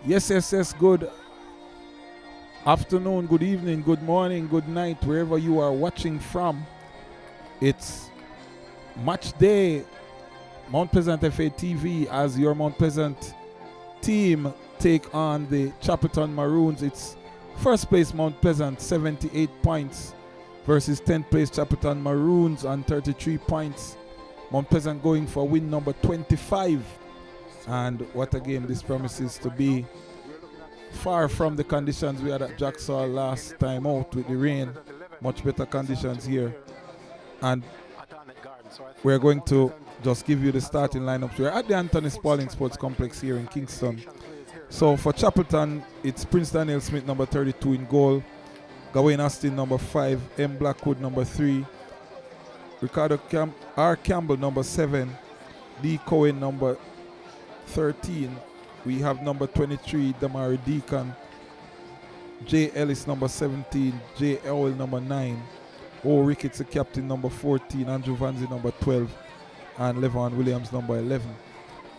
Yes. Good afternoon, good evening, good morning, good night, wherever you are watching from. It's match day, Mount Pleasant FA TV, as your Mount Pleasant team take on the Chapleton Maroons. It's first place Mount Pleasant, 78 points, versus 10th place Chapleton Maroons on 33 points. Mount Pleasant going for win number 25. And what a game this promises to be. Far from the conditions we had at Jacksaw last time out with the rain. Much better conditions here. And we're going to just give you the starting lineups. We're at the Anthony Spalding Sports Complex here in Kingston. So for Chapleton, it's Prince Daniel Smith, number 32 in goal. Gawain Austin, number 5. M. Blackwood, number 3. Ricardo R. Campbell, number 7. D. Cohen, number 13. We have number 23, Damari Deacon. J. Ellis, number 17. J. Owell, number 9. O. Ricketts, the captain, number 14. Andrew Vanzi, number 12. And Levon Williams, number 11.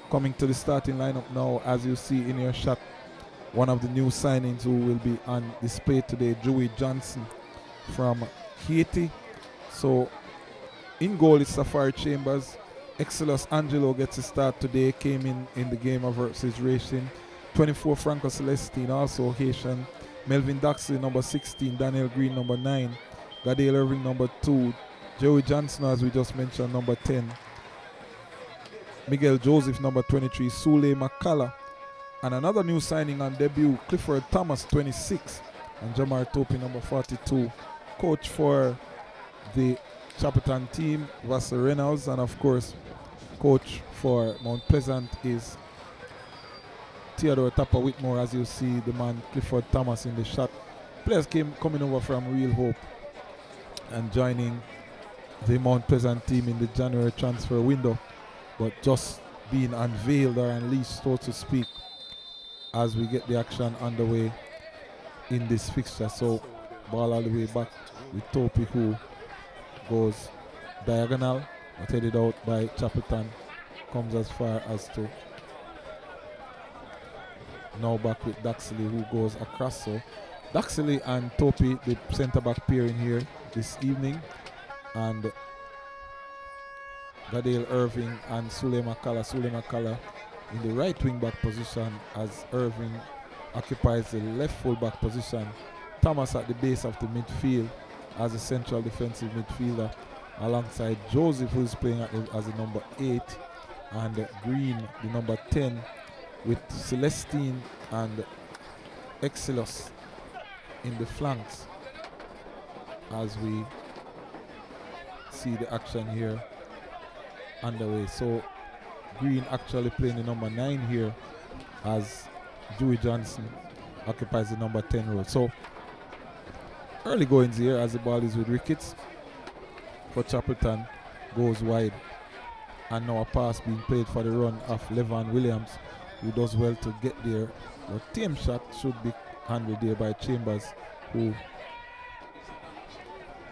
Coming to the starting lineup now, as you see in your shot, one of the new signings who will be on display today, Joey Johnson from Haiti. So in goal is Safari Chambers. Exilus Angela gets a start today, came in the game versus Racing. 24, Franco Celestine, also Haitian. Melvin Doxley, number 16. Daniel Green, number 9. Gadale Irving, number 2. Joey Johnson, as we just mentioned, number 10. Miguel Joseph, number 23. Sule McCullough. And another new signing on debut, Clifford Thomas, 26. And Jamar Topi, number 42. Coach for the Chapleton team, Vassar Reynolds, and of course, coach for Mount Pleasant is Theodore Tapper Whitmore, as you see the man Clifford Thomas in the shot. Players coming over from Real Hope and joining the Mount Pleasant team in the January transfer window, but just being unveiled or unleashed, so to speak, as we get the action underway in this fixture. So ball all the way back with Topi, who goes diagonal, but headed out by Chapleton, comes as far as to now back with Daxley, who goes across. So Daxley and Topi, the centre back pair in here this evening, and Gadale Irving and Sule McCullough. Sule McCullough in the right wing back position, as Irving occupies the left full back position. Thomas at the base of the midfield as a central defensive midfielder, alongside Joseph, who is playing as a number 8, and Green, the number 10, with Celestine and Exilus in the flanks, as we see the action here underway. So Green actually playing the number 9 here, as Joey Johnson occupies the number 10 role. So early goings here, as the ball is with Ricketts for Chapleton, goes wide, and now a pass being played for the run of Levon Williams, who does well to get there. The team shot should be handled there by Chambers, who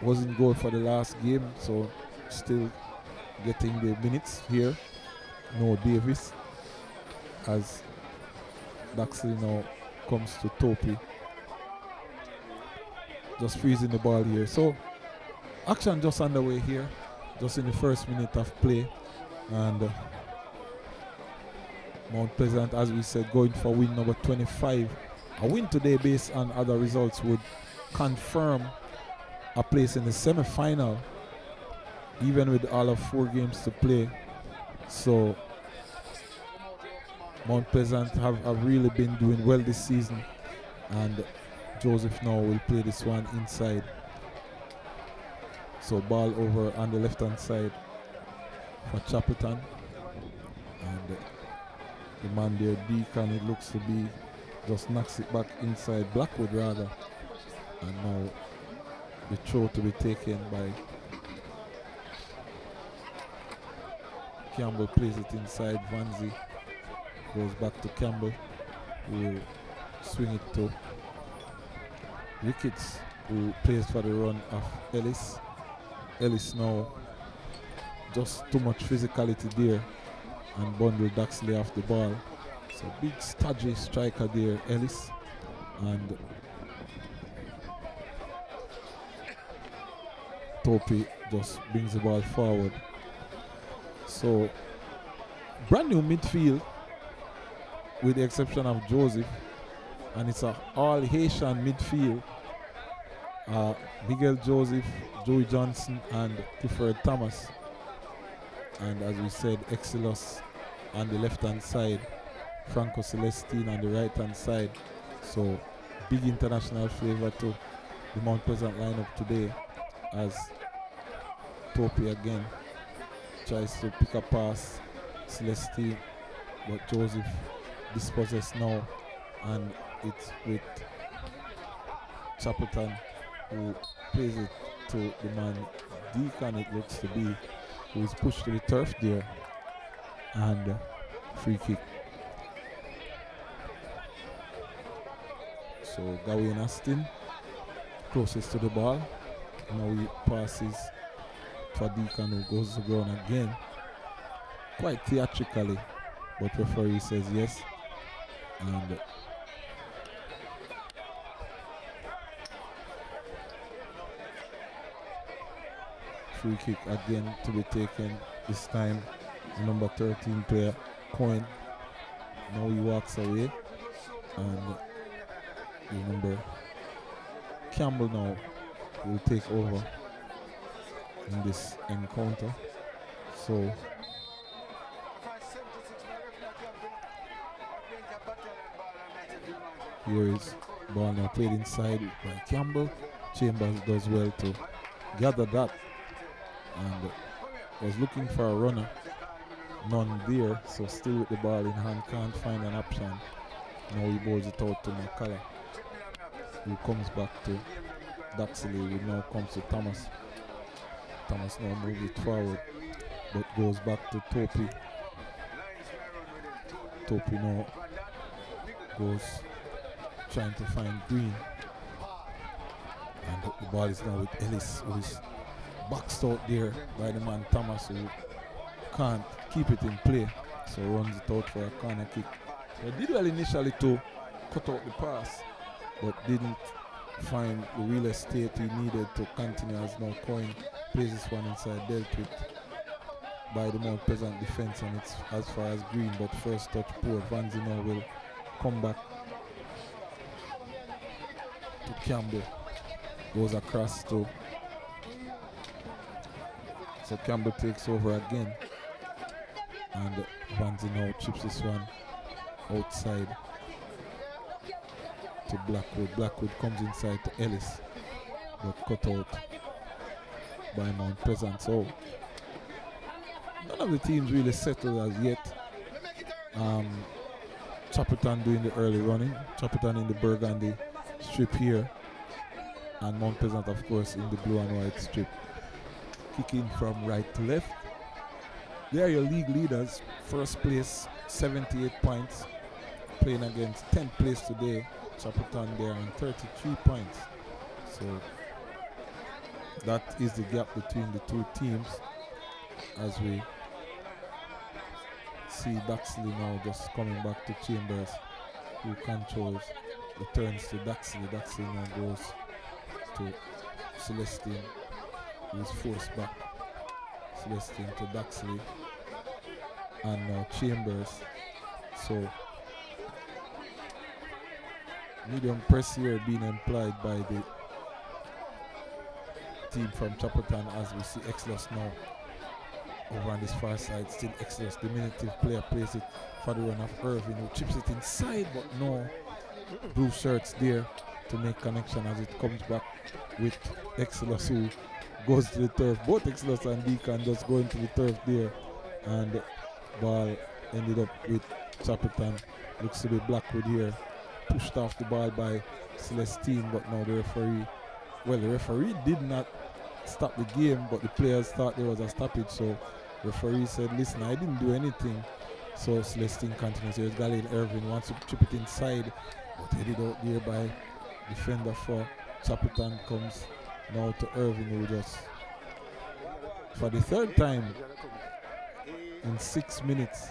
was in goal for the last game, so still getting the minutes here. No Davis, as Daxley now comes to Topi, just freezing the ball here. So action just underway here, just in the first minute of play, and Mount Pleasant, as we said, going for win number 25. A win today based on other results would confirm a place in the semi-final, even with all of 4 games to play. So Mount Pleasant have really been doing well this season, and Joseph now will play this one inside. So ball over on the left hand side for Chapleton, and the man there, Deacon, it looks to be, just knocks it back inside, Blackwood rather, and now the throw to be taken by Campbell, plays it inside. Vanzi goes back to Campbell, who will swing it to Ricketts, who plays for the run of Ellis. Ellis now, just too much physicality there, and bundle Daxley off the ball. So big stodgy striker there, Ellis. And Topi just brings the ball forward. So brand new midfield with the exception of Joseph. And it's a all Haitian midfield. Miguel Joseph, Joey Johnson, and Clifford Thomas. And as we said, Exilus on the left-hand side, Franco Celestine on the right-hand side. So big international flavor to the Mount Pleasant lineup today, as Topi again tries to pick a pass, Celestine, but Joseph dispossessed now, and it's with Chapleton, who plays it to the man Deacon, it looks to be, who is pushed to the turf there, and free kick. So Gawain Astin closest to the ball. Now he passes for Deacon, who goes to the ground again, quite theatrically, but referee says yes. And free kick again to be taken, this time the number 13 player, Coin. Now he walks away, and remember Campbell now will take over in this encounter. So here is ball now played inside by Campbell. Chambers does well to gather that and was looking for a runner, none there, so still with the ball in hand, can't find an option. Now he bowls it out to McCullough, who comes back to Daxley, who now comes to Thomas. Thomas now moves it forward, but goes back to Topi. Topi now goes trying to find Green. And the ball is now with Ellis, who is boxed out there by the man Thomas, who can't keep it in play, so runs it out for a corner kick. They did well initially to cut out the pass, but didn't find the real estate he needed to continue, as now Coin plays this one inside, dealt with by the Mount Pleasant defense, and it's as far as Green, but first touch poor. Vanzi now will come back to Campbell, goes across to, so Campbell takes over again, and Vanzi now chips this one outside to Blackwood. Blackwood comes inside to Ellis, but cut out by Mount Pleasant. So none of the teams really settled as yet. Chapleton doing the early running, Chapleton in the burgundy strip here, and Mount Pleasant of course in the blue and white strip. Kicking from right to left. They are your league leaders. First place, 78 points, playing against 10th place today, Chapleton there on 33 points. So that is the gap between the two teams, as we see Daxley now just coming back to Chambers, who controls, returns to Daxley. Daxley now goes to Celestine, who is forced back. Celestine to Daxley, and now Chambers. So medium press here being employed by the team from Chapleton, as we see Exilus now over on this far side. Still Exilus, diminutive player, plays it for the run of Irving, who chips it inside, but no blue shirts there to make connection as it comes back with Exilus, who goes to the turf. Both Exilus and Deacon just going to the turf there, and the ball ended up with Chapleton. Looks to be Blackwood here, pushed off the ball by Celestine, but now the referee did not stop the game, but the players thought there was a stoppage, so the referee said, listen, I didn't do anything. So Celestine continues. Here's Galen Irving, wants to chip it inside, but headed out there by defender for Chapleton. Comes now to Irving, who just, for the third time in 6 minutes,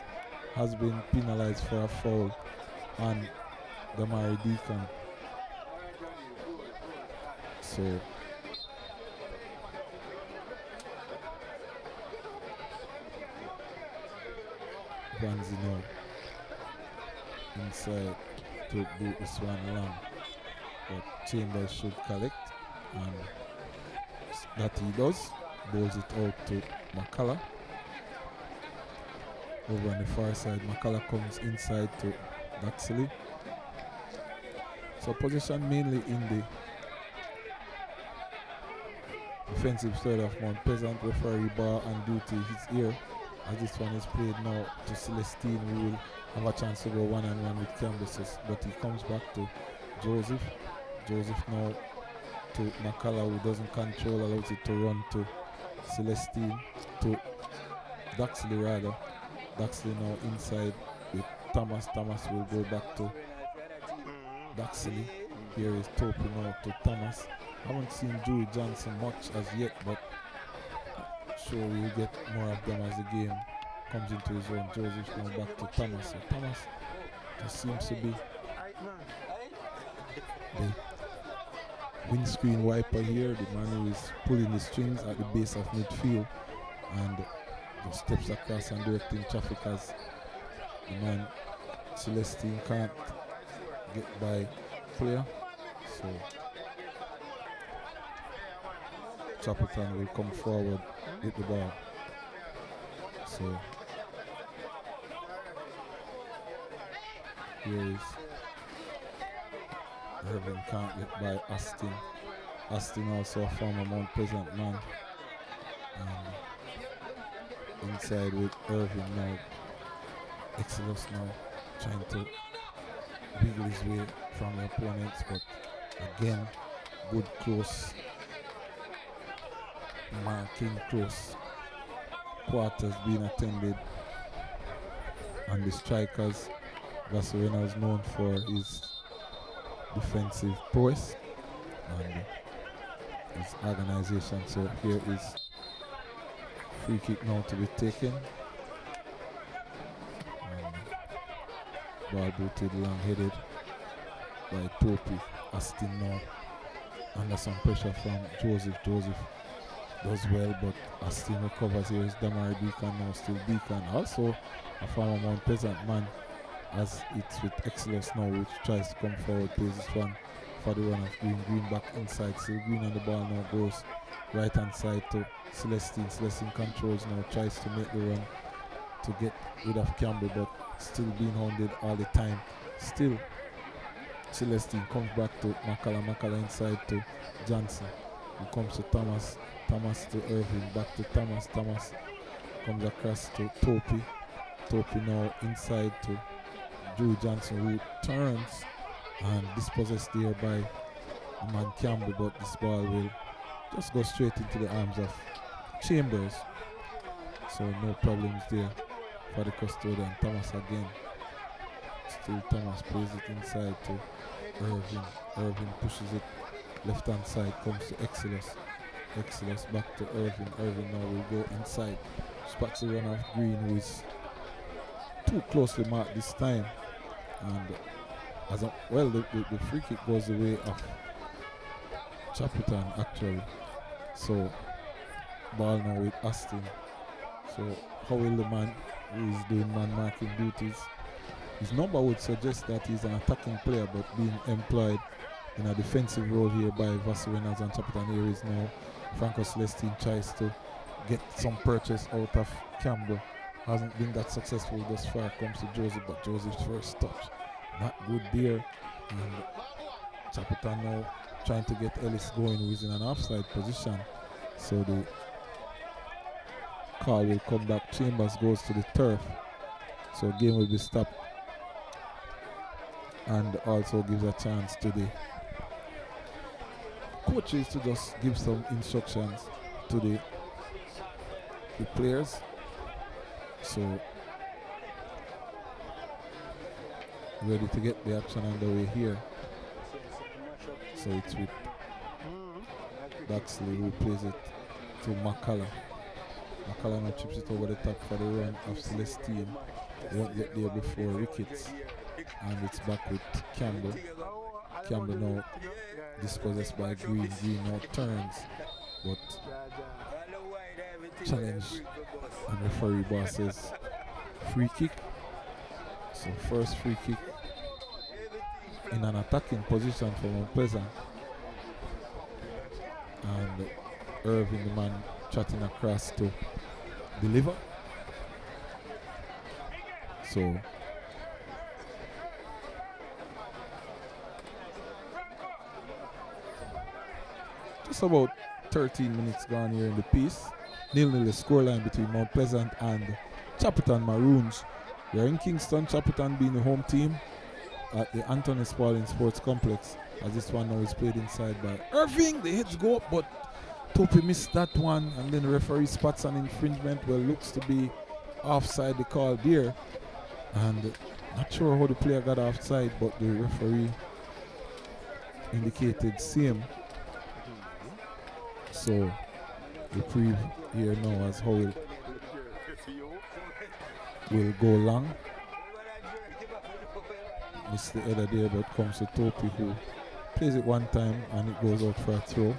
has been penalized for a foul on the Mary Deacon. So Vanzi now inside to boot this one along, but Chambers should collect, and that he does. Bowls it out to McCullough. Over on the far side, McCullough comes inside to Daxley. So position mainly in the defensive third of Mount Pleasant. Referee bar on duty is here. As this one is played now to Celestine, we will have a chance to go one-on-one with Cambyses, but he comes back to Joseph. Joseph now to McCullough, who doesn't control, allows it to run to Celestine, to Daxley rather. Daxley now inside with Thomas. Thomas will go back to Daxley. Here is Topi now to Thomas. Haven't seen Dewey Johnson much as yet, but sure we'll get more of them as the game comes into his own. Joseph now back to Thomas. So Thomas just seems to be the windscreen wiper here, the man who is pulling the strings at the base of midfield and just steps across and directing traffic as the man Celestine can't get by player. So Chapleton will come forward with the ball. So here is Irvin can't get by Austin. Austin also a former Mount Pleasant man. And inside with Irvin now. Exilus now trying to wiggle his way from the opponents, but again, good close marking, close quarters being attended, and the strikers, Vasarena is known for his defensive prowess and his organization. So here is free kick now to be taken. Ball booted, long headed by Topi. Austin now under some pressure from Joseph. Joseph does well, but Austin recovers. Here is Damari Deacon now, still Deacon. Also a former Mount Pleasant man, as it's with Exilus now, which tries to come forward, plays this one for the run of Green. Green back inside, still Green on the ball now, goes right hand side to Celestine. Celestine controls now, tries to make the run to get rid of Campbell, but still being hounded all the time. Still Celestine comes back to McCullough. McCullough inside to Johnson, who comes to Thomas. Thomas to Irving, back to Thomas. Thomas comes across to Topi. Topi now inside to Drew Johnson, who turns and dispossessed there by the man Campbell, but this ball will just go straight into the arms of Chambers. So no problems there for the custodian. Thomas again. Still Thomas plays it inside to Irving. Irving pushes it left hand side, comes to Exilus. Exilus back to Irving. Irving now will go inside. Spots the run off Green, who is too closely marked this time. And as a, well, the free kick goes the way of Chapleton actually. So ball now with Austin. So how will the man who is doing man marking duties? His number would suggest that he's an attacking player, but being employed in a defensive role here by Vasarena and Chapleton. Here is now Franco Celestine tries to get some purchase out of Campbell. Hasn't been that successful thus far. Comes to Joseph, but Joseph's first touch not good there. And Chapleton now trying to get Ellis going, who is in an offside position. So the call will come back. Chambers goes to the turf. So game will be stopped. And also gives a chance to the coaches to just give some instructions to the players. So ready to get the action underway here. So it's with Daxley, who plays it to McCullough. McCullough now chips it over the top for the run of Celestine. won't get there before wickets. And it's back with Campbell. Campbell now dispossessed by Green. Green now turns, but challenge, and referee boss says free kick. So first free kick in an attacking position for Mount Pleasant. And Irving, the man, chatting across to deliver. So just about 13 minutes gone here in the piece. 0-0 the scoreline between Mount Pleasant and Chapleton Maroons. We are in Kingston, Chapleton being the home team at the Anthony Spalding Sports Complex, as this one now is played inside by Irving. The heads go up, but Topi missed that one, and then the referee spots an infringement. Well, looks to be offside, the call there, and not sure how the player got offside, but the referee indicated same. So reprieve here now as Howell will go long. Missed the header there, but comes to Topi, who plays it one time and it goes out for a throw.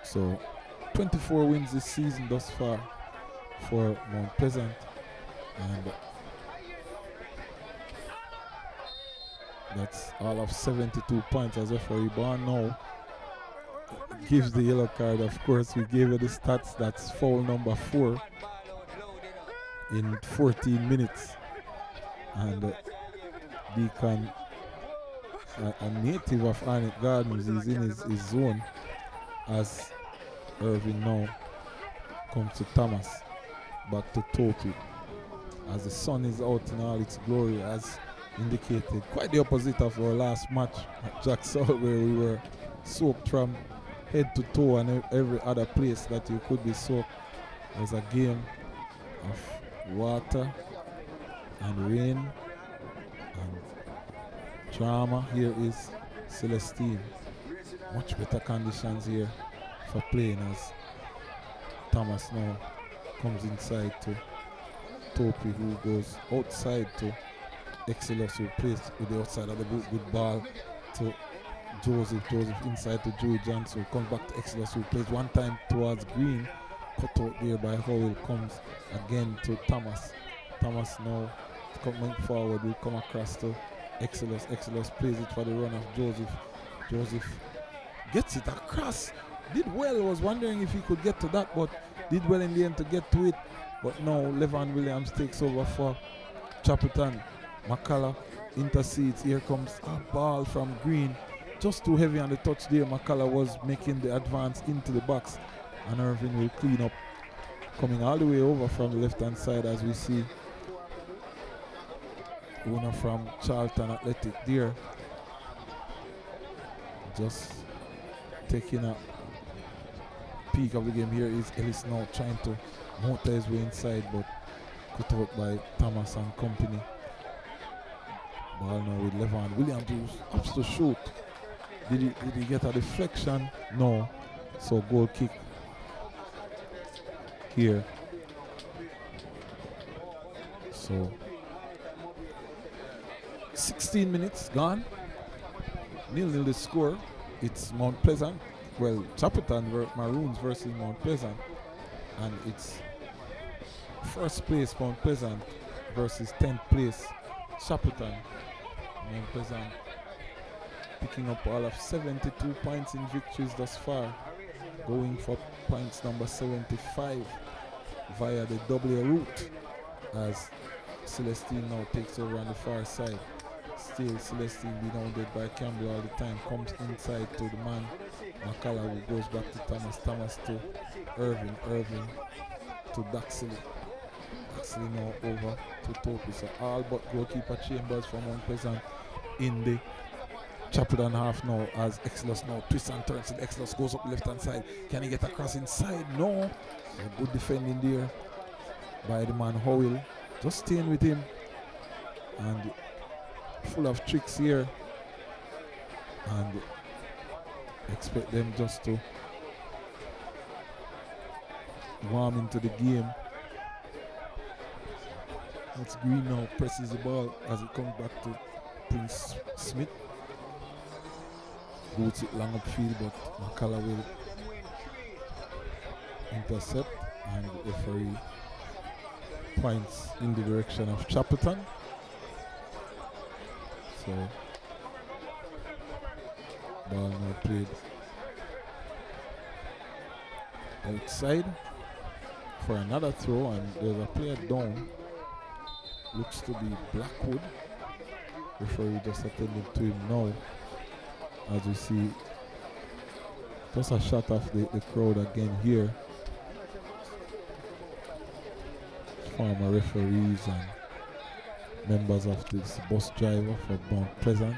So 24 wins this season thus far for Mount Pleasant, and that's all of 72 points as referee Barn now gives the yellow card. Of course, we gave you the stats. That's foul number 4 in 14 minutes. And Deacon, a native of Arnett Gardens, is in his zone as Irving now comes to Thomas. Back to Topi as the sun is out in all its glory, as indicated. Quite the opposite of our last match at Jack Salt, where we were soaked from head to toe and every other place that you could be soaked. It was a game of water and rain and drama. Here is Celestine. Much better conditions here for playing, as Thomas now comes inside to Topi, who goes outside to Exilus, who plays with the outside of the boot. Good ball to Joseph. Joseph inside to Joey Johnson. Comes back to Exilus, who plays one time towards Green. Cut out there by Howell. Comes again to Thomas. Thomas now coming forward, will come across to Exilus. Exilus plays it for the run of Joseph. Joseph gets it across. Did well. Was wondering if he could get to that, but did well in the end to get to it. But now Levan Williams takes over for Chapleton. McCullough intercedes. Here comes a ball from Green. Just too heavy on the touch there. McCullough was making the advance into the box, and Irving will clean up. Coming all the way over from the left-hand side, as we see owner from Charlton Athletic there. Just taking a peek of the game. Here is Ellis now trying to motor his way inside, but cut out by Thomas and company. Ball now with Levan Williams, who's up to shoot. Did he get a deflection? No. So goal kick here. So 16 minutes gone. 0-0 the score. It's Mount Pleasant. Well, Chapleton Maroons versus Mount Pleasant. And it's first place Mount Pleasant versus 10th place Chapleton. Mount Pleasant picking up all of 72 points in victories thus far, going for points number 75 via the W route, as Celestine now takes over on the far side. Still Celestine being hounded by Campbell all the time. Comes inside to the man McCullough, who goes back to Thomas. Thomas to Irving. Irving to Daxley. Daxley now over to Topi. So all but goalkeeper Chambers from Mount Pleasant in the Chapleton half now, as Exilus now twists and turns, and Exilus goes up the left hand side. Can he get across inside? No. So good defending there by the man Howell. Just staying with him, and full of tricks here, and expect them just to warm into the game. It's Green now presses the ball as it comes back to Prince Smith. Boots it long upfield, but McCullough will intercept, and the referee points in the direction of Chapleton. So ball now played outside for another throw, and there's a player down. Looks to be Blackwood. Referee just attended to him now, as we see just a shot of the crowd again here. Former referees and members of this bus driver for Mount Pleasant,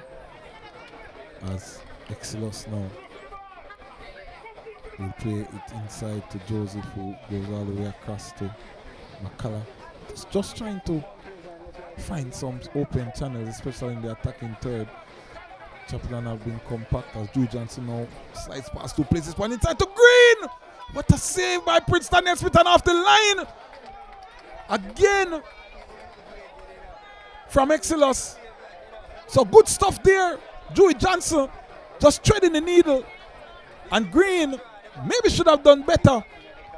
as Exilus now will play it inside to Joseph, who goes all the way across to McCullough. Just trying to find some open channels, especially in the attacking third. Chapleton have been compact as Drew Johnson now slides past two places, one inside to Green. What a save by Prince Daniel Smith, and off the line again from Exilus. So good stuff there. Drew Johnson just threading the needle, and Green maybe should have done better.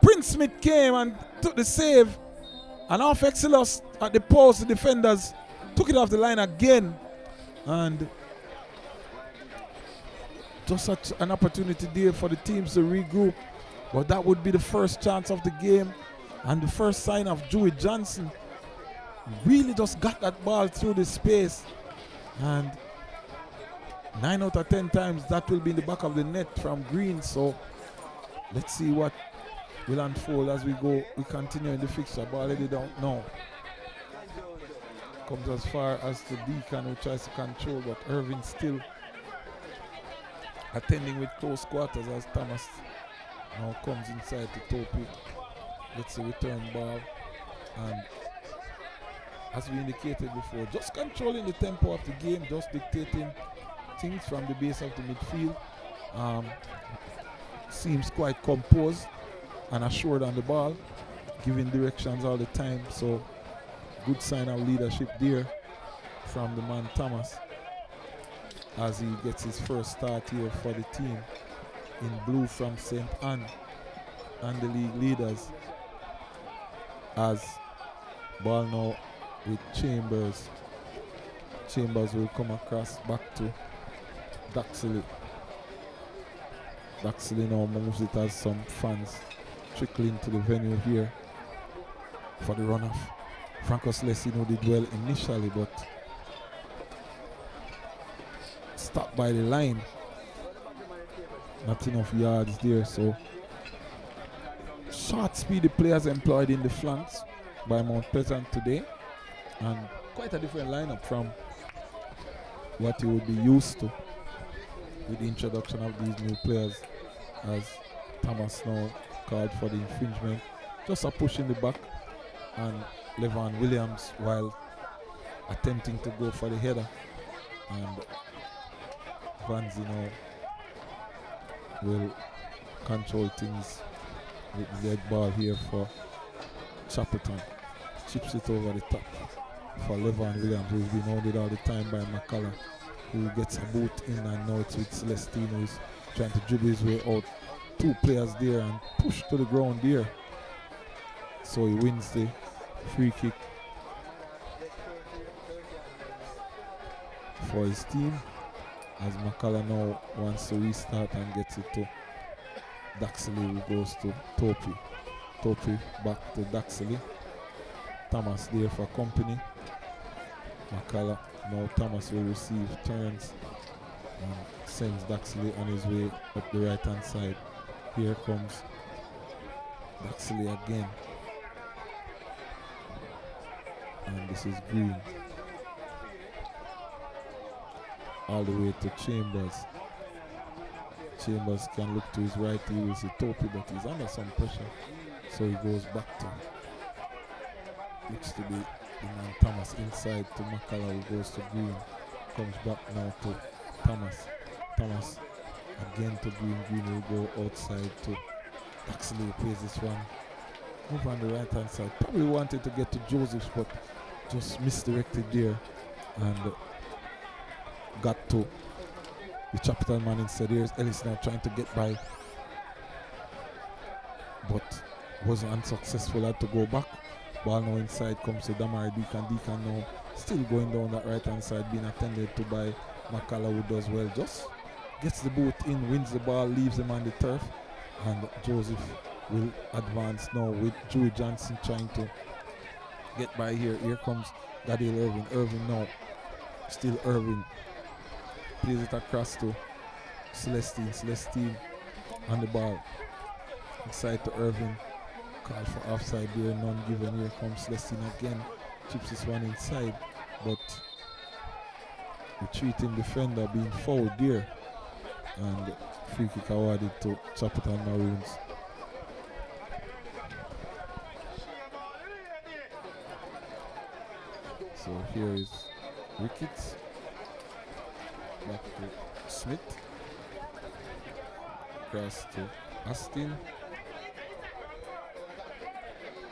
Prince Smith came and took the save, and off Exilus at the post, the defenders took it off the line again, and just such an opportunity there for the teams to regroup. But that would be the first chance of the game, and the first sign of Dewey Johnson. Really just got that ball through the space, and 9 out of 10 times that will be in the back of the net from Green. So let's see what will unfold as we continue in the fixture. Ball already don't know. Comes as far as the Deacon, who tries to control, but Irving still attending with close quarters as Thomas now comes inside to Topi. Gets a return ball, and as we indicated before, just controlling the tempo of the game, just dictating things from the base of the midfield. Seems quite composed and assured on the ball, giving directions all the time. So good sign of leadership there from the man Thomas, as he gets his first start here for the team in blue from St. Anne and the league leaders. As ball now with Chambers. Chambers will come across back to Daxley. Daxley now moves it as some fans trickling to the venue here for the runoff. Francos Lessino did well initially, but stopped by the line. Not enough yards there, so short speedy players employed in the flanks by Mount Pleasant today, and quite a different lineup from what you would be used to with the introduction of these new players, as Thomas now called for the infringement. Just a push in the back, and Levan Williams, while attempting to go for the header, and Vanzi now will control things with the dead ball here for Chapleton. Chips it over the top for Levan Williams, who's been hounded all the time by McCullough, who gets a boot in, and now it's with Celestino, who's trying to dribble his way out. Two players there and push to the ground there. So he wins the free kick for his team, as McCullough now wants to restart and gets it to Daxley, who goes to Topi. Topi back to Daxley. Thomas there for company. McCullough, now Thomas will receive, turns and sends Daxley on his way up the right hand side. Here comes Daxley again, and this is Green. All the way to Chambers. Chambers can look to his right, he will see Topi, but he's under some pressure, so he goes back to, looks to be the man Thomas inside to McCullough, who goes to Green, comes back now to Thomas. Thomas again to Green, Green will go outside to Daxley, who plays this one Over on the right hand side. Probably wanted to get to Joseph, but just misdirected there and got to the Chapleton man instead. Here's Ellis now trying to get by, but wasn't unsuccessful. Had to go back. Ball now inside comes to Damari Deacon. Deacon now still going down that right hand side, being attended to by McCullough, who does well. Just gets the boot in, wins the ball, leaves him on the turf, and Joseph will advance now with Joey Johnson trying to get by here. Here comes Gadiel Irvin. Irvin now, still Irvin. Plays it across to Celestine. Celestine on the ball. Inside to Irvin. Call for offside there, none given. Here comes Celestine again. Chips this one inside, but retreating defender being fouled there. And free kick awarded to Chapleton Maroons. So here is Ricketts. Back to Smith. Cross to Astin.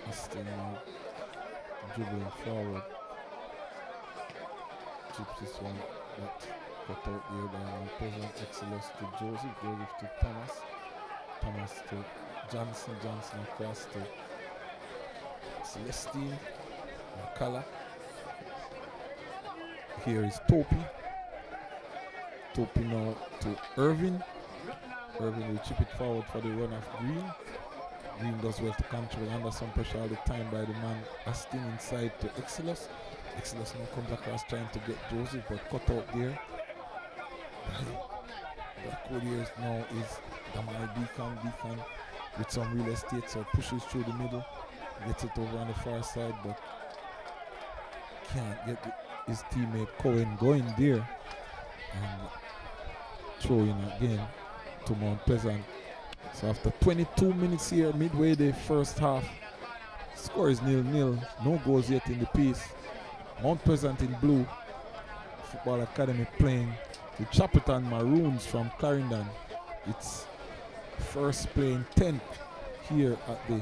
Astin now dribbling forward. Chips this one, but cut out here by Present. Exilus to Joseph. Joseph to Thomas. Thomas to Johnson. Johnson across to Celestine. McCullough. Here is Topi. Topi now to Irvin. Irvin will chip it forward for the run of Green. Green does well to control under some pressure all the time by the man Astin inside to Exilus. Exilus now comes across trying to get Joseph, but cut out there. Blackwood here now is Damari Deacon. Deacon with some real estate, so pushes through the middle, gets it over on the far side, but can't get his teammate Cohen going there, and throwing again to Mount Pleasant. So after 22 minutes here, midway the first half, score is 0-0. No goals yet in the piece. Mount Pleasant in blue Football Academy playing the Chapleton Maroons from Clarendon. It's first playing 10th here at the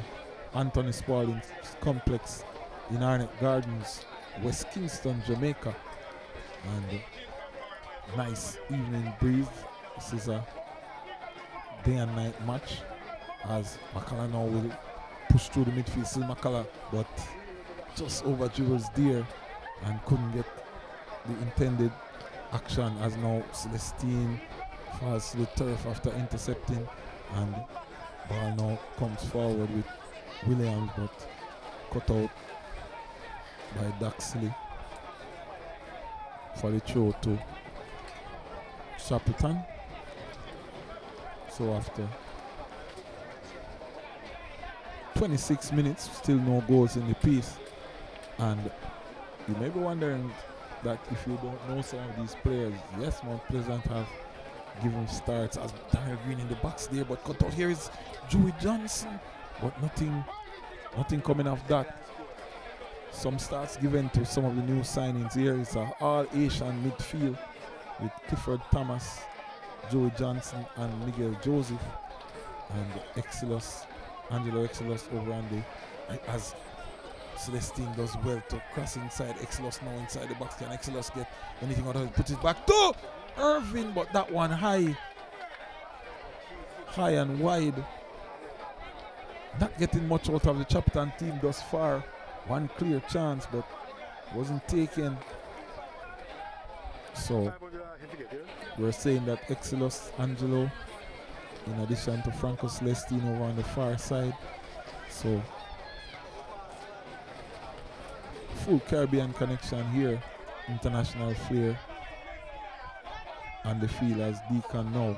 Anthony Spalding Complex in Arnett Gardens, West Kingston, Jamaica. And nice evening breeze. This is a day and night match as McCullough now will push through the midfield. Still McCullough, but just over dribbles there and couldn't get the intended action, as now Celestine falls to the turf after intercepting, and ball now comes forward with Williams, but cut out by Daxley for the throw to Chapleton. So after 26 minutes, still no goals in the piece. And you may be wondering that if you don't know some of these players, yes, Mount Pleasant have given starts as Daniel Green in the box there, but cut out here is Joey Johnson, but nothing coming off that. Some starts given to some of the new signings here. It's an all-Asian midfield with Clifford Thomas, Joey Johnson and Miguel Joseph, and Exilus Angela over on the, as Celestine does well to cross inside. Exilus now inside the box. Can Exilus get anything out of it? Puts it back to Irvin, but that one high and wide. Not getting much out of the Chapleton team thus far. One clear chance, but wasn't taken. So we're saying that Exilus Angelo, in addition to Franco Celestine over on the far side. So full Caribbean connection here. International flair on the field as Deacon now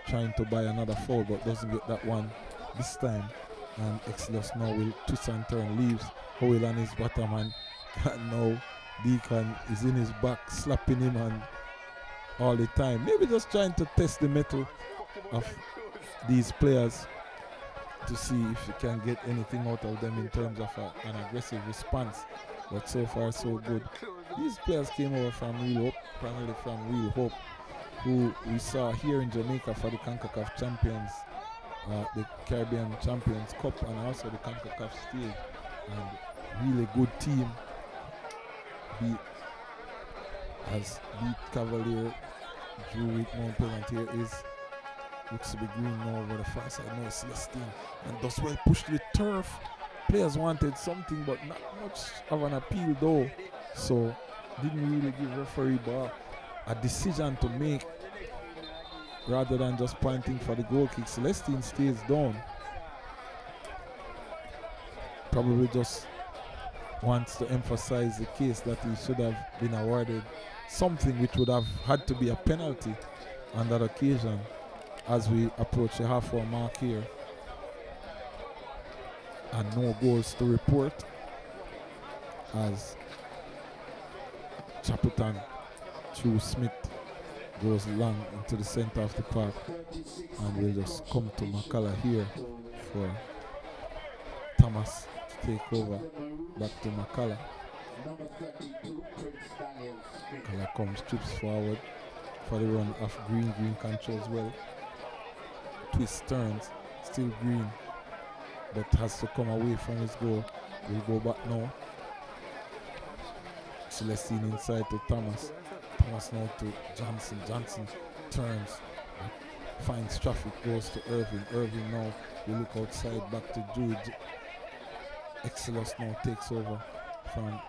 trying to buy another foul, but doesn't get that one this time. And Exilus now will twist and turn, leaves Howell on his bottom, and now Deacon is in his back slapping him and all the time. Maybe just trying to test the mettle of these players to see if you can get anything out of them in terms of an aggressive response. But so far so good. These players came over from Real Hope, primarily from Real Hope, who we saw here in Jamaica for the CONCACAF Champions the Caribbean Champions Cup and also the CONCACAF stage. And really good team has beat Cavalier, drew with Mount Pleasant. Here is looks to be green now over the far side. No, Celestine. And does well push to the turf. Players wanted something, but not much of an appeal though. So didn't really give referee bar a decision to make rather than just pointing for the goal kick. Celestine stays down. Probably just wants to emphasize the case that he should have been awarded something which would have had to be a penalty on that occasion as we approach the half-hour mark here. And no goals to report as Chapleton through Smith goes long into the center of the park, and we'll just come to McCullough here for Thomas to take over. Back to McCullough. McCullough comes, trips forward for the run of Green. Green controls well. Twist, turns, still Green, but has to come away from his goal. We'll go back now. Celestine inside to Thomas. Thomas now to Johnson. Johnson turns, finds traffic, goes to Irving. Irving now, we look outside, back to Jude. Exilus now takes over from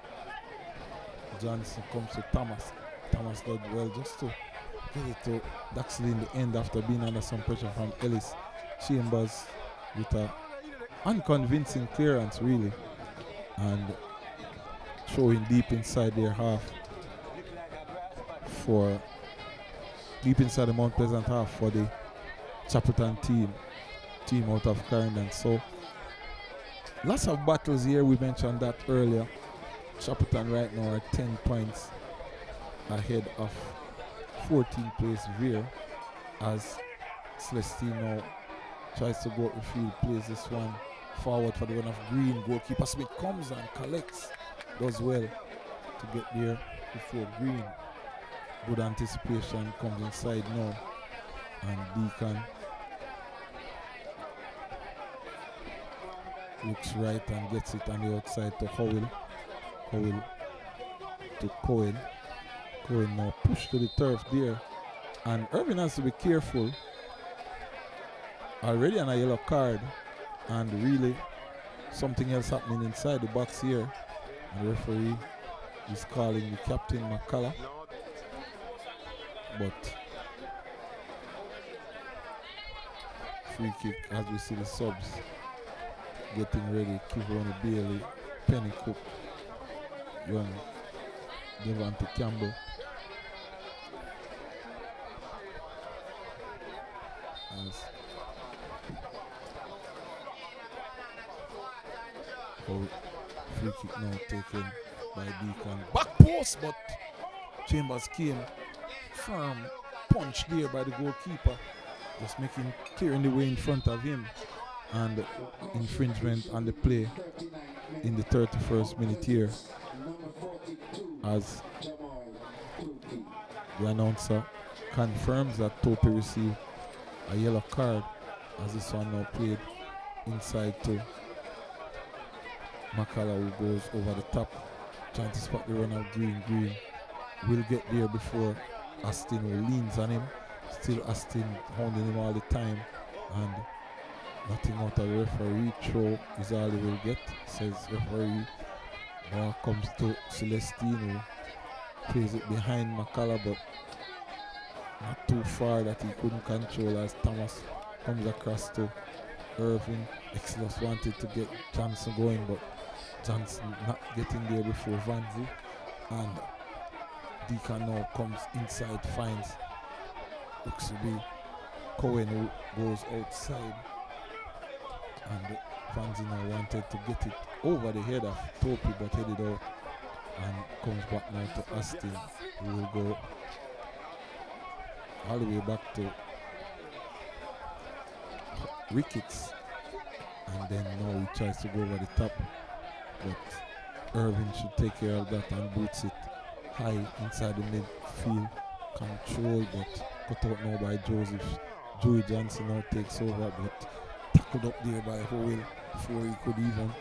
Johnson, comes to Thomas. Thomas did well just to get it to Daxley in the end after being under some pressure from Ellis. Chambers with a unconvincing clearance really, and throwing deep inside their half for deep inside the Mount Pleasant half for the Chapleton team out of Clarendon. So lots of battles here. We mentioned that earlier. Chapleton right now are 10 points ahead of 14th place Veer as Celestine now tries to go up the field, plays this one forward for the run of Green. Goalkeeper Smith comes and collects, does well to get there before Green. Good anticipation, comes inside now, and Deacon looks right and gets it on the outside to Howell. Howell to Cohen. Cohen now push to the turf there, and Irving has to be careful. Already on a yellow card, and really something else happening inside the box here. And the referee is calling the captain McCullough, but free kick as we see the subs getting ready. Kivoni Bailey, Penny Cook, young Devante Campbell. As free kick now taken by Deacon. Back post, but Chambers came firm punch there by the goalkeeper, just making clearing the way in front of him, and infringement on the play in the 31st minute here as the announcer confirms that Tope received a yellow card as this one now played inside to McCullough, who goes over the top trying to spot the run of Green. Green will get there before Astin, who leans on him. Still Astin hounding him all the time, and nothing out of the referee. Throw is all he will get, says referee. Ball comes to Celestine, who plays it behind McCullough, but not too far that he couldn't control as Thomas comes across to Irving. Exilus wanted to get Johnson going, but Johnson not getting there before Vanzi, and Deacon now comes inside, finds looks to be Cohen, who goes outside, and Vanzi now wanted to get it over the head of Topi but headed out, and comes back now to Astin, who will go all the way back to Ricketts, and then now he tries to go over the top, but Irving should take care of that and boots it high inside the midfield. Control, but cut out now by Joseph. Joey Johnson now takes over, but tackled up there by Howell before he could even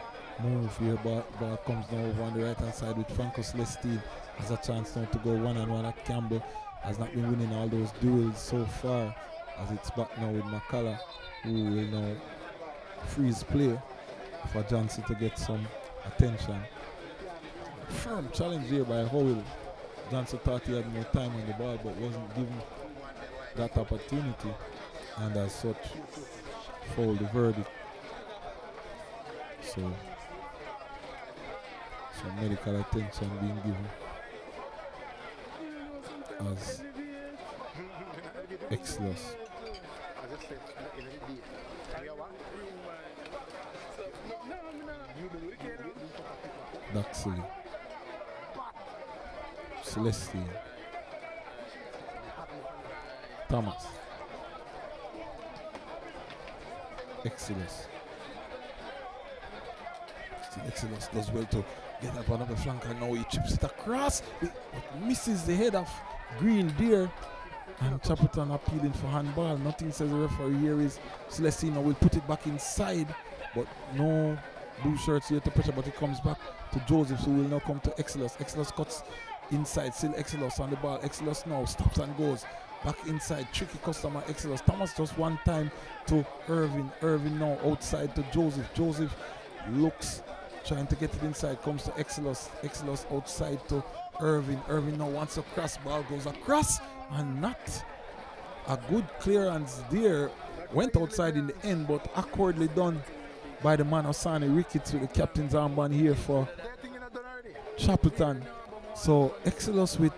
move here. Ball comes now over on the right hand side with Franco Celestine. Has a chance now to go one-on-one at Campbell. Has not been winning all those duels so far, as it's back now with McCullough, who will now freeze play for Johnson to get some attention. Firm challenge here by Howell. Johnson thought he had more time on the ball but wasn't given that opportunity, and as such fouled the verdict. So some medical attention being given as Exilus Daxley Celestine Thomas Exilus. Exilus does well to get up another flank, and now he chips it across. It misses the head of Green there, and Chapleton appealing for handball. Nothing says the referee here is Celestino will put it back inside, but no blue shirts here to pressure, but it comes back to Joseph, who will now come to Exilus. Exilus cuts inside, still Exilus on the ball. Exilus now stops and goes back inside. Tricky customer Exilus. Thomas just one time to Irvin. Irvin now outside to Joseph. Joseph looks, trying to get it inside, comes to Exilus. Exilus outside to Irvin. Irvin now wants a cross, ball goes across, and not a good clearance there. Went outside in the end, but awkwardly done by the man Osani Ricketts with the captain's armband here for Chapleton. So Exilus with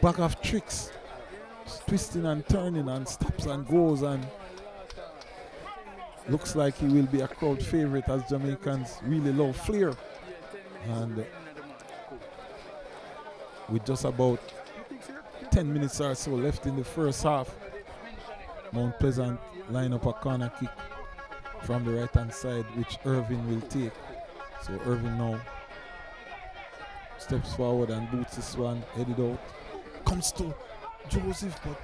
bag of tricks, twisting and turning and stops and goes, and looks like he will be a crowd favorite, as Jamaicans really love flair. And with just about 10 minutes or so left in the first half, Mount Pleasant line up a corner kick from the right hand side, which Irvin will take. So Irvin now steps forward and boots this one, headed out, comes to Joseph, but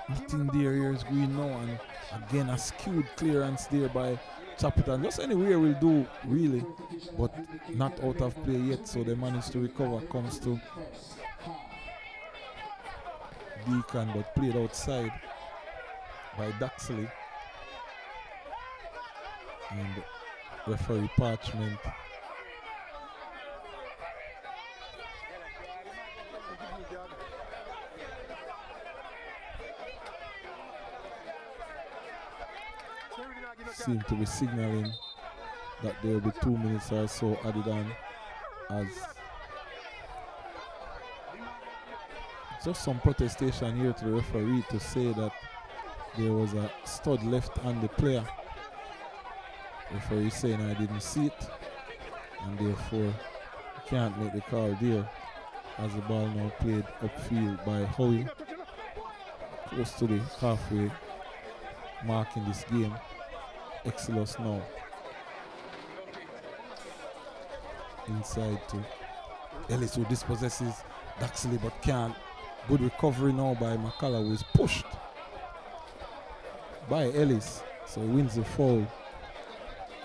nothing there. Here's Green now, and again a skewed clearance there by Chapleton. Just anywhere will do really, but not out of play yet, so they manage to recover. Comes to Deacon, but played outside by Daxley, and referee Parchment seem to be signaling that there will be 2 minutes or so added on, as just some protestation here to the referee to say that there was a stud left on the player. Referee saying I didn't see it, and therefore can't make the call there, as the ball now played upfield by Howie, close to the halfway mark in this game. Exilus now inside to Ellis, who dispossesses Daxley but can't. Good recovery now by McCullough, who is pushed by Ellis, so he wins the foul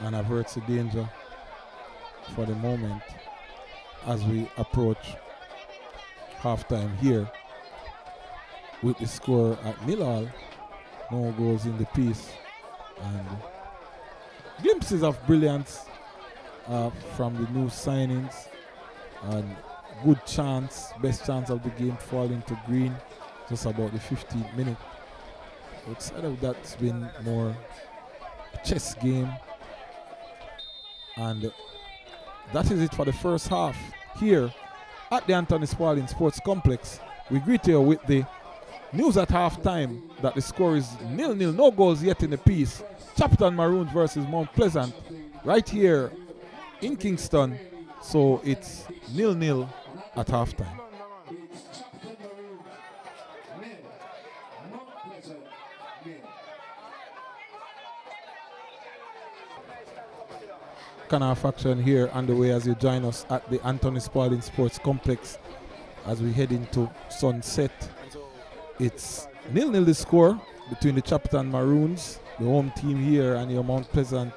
and averts the danger for the moment as we approach halftime here with the score at 0-0. No goals in the piece, and glimpses of brilliance from the new signings, and good chance, best chance of the game falling to Green just about the 15th minute. Outside of that, it's been more a chess game, and that is it for the first half here at the Anthony Spalding Sports Complex. We greet you with the news at halftime that the score is 0-0, no goals yet in the piece. Chapleton Maroons versus Mount Pleasant right here in Kingston. So it's 0-0 at halftime. Canal faction here underway as you join us at the Anthony Spalding Sports Complex as we head into sunset. It's 0-0 the score. between the Chapleton Maroons, the home team here, and your Mount Pleasant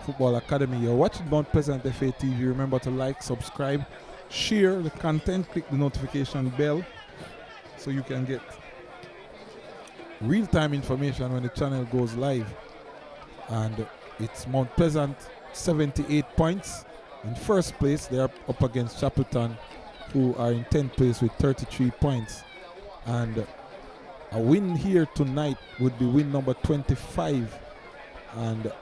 Football Academy. You're watching Mount Pleasant FA TV. Remember to like, subscribe, share the content, click the notification bell so you can get real-time information when the channel goes live. And it's Mount Pleasant 78 points in first place. They are up against Chapleton, who are in 10th place with 33 points. And a win here tonight would be win number 25 and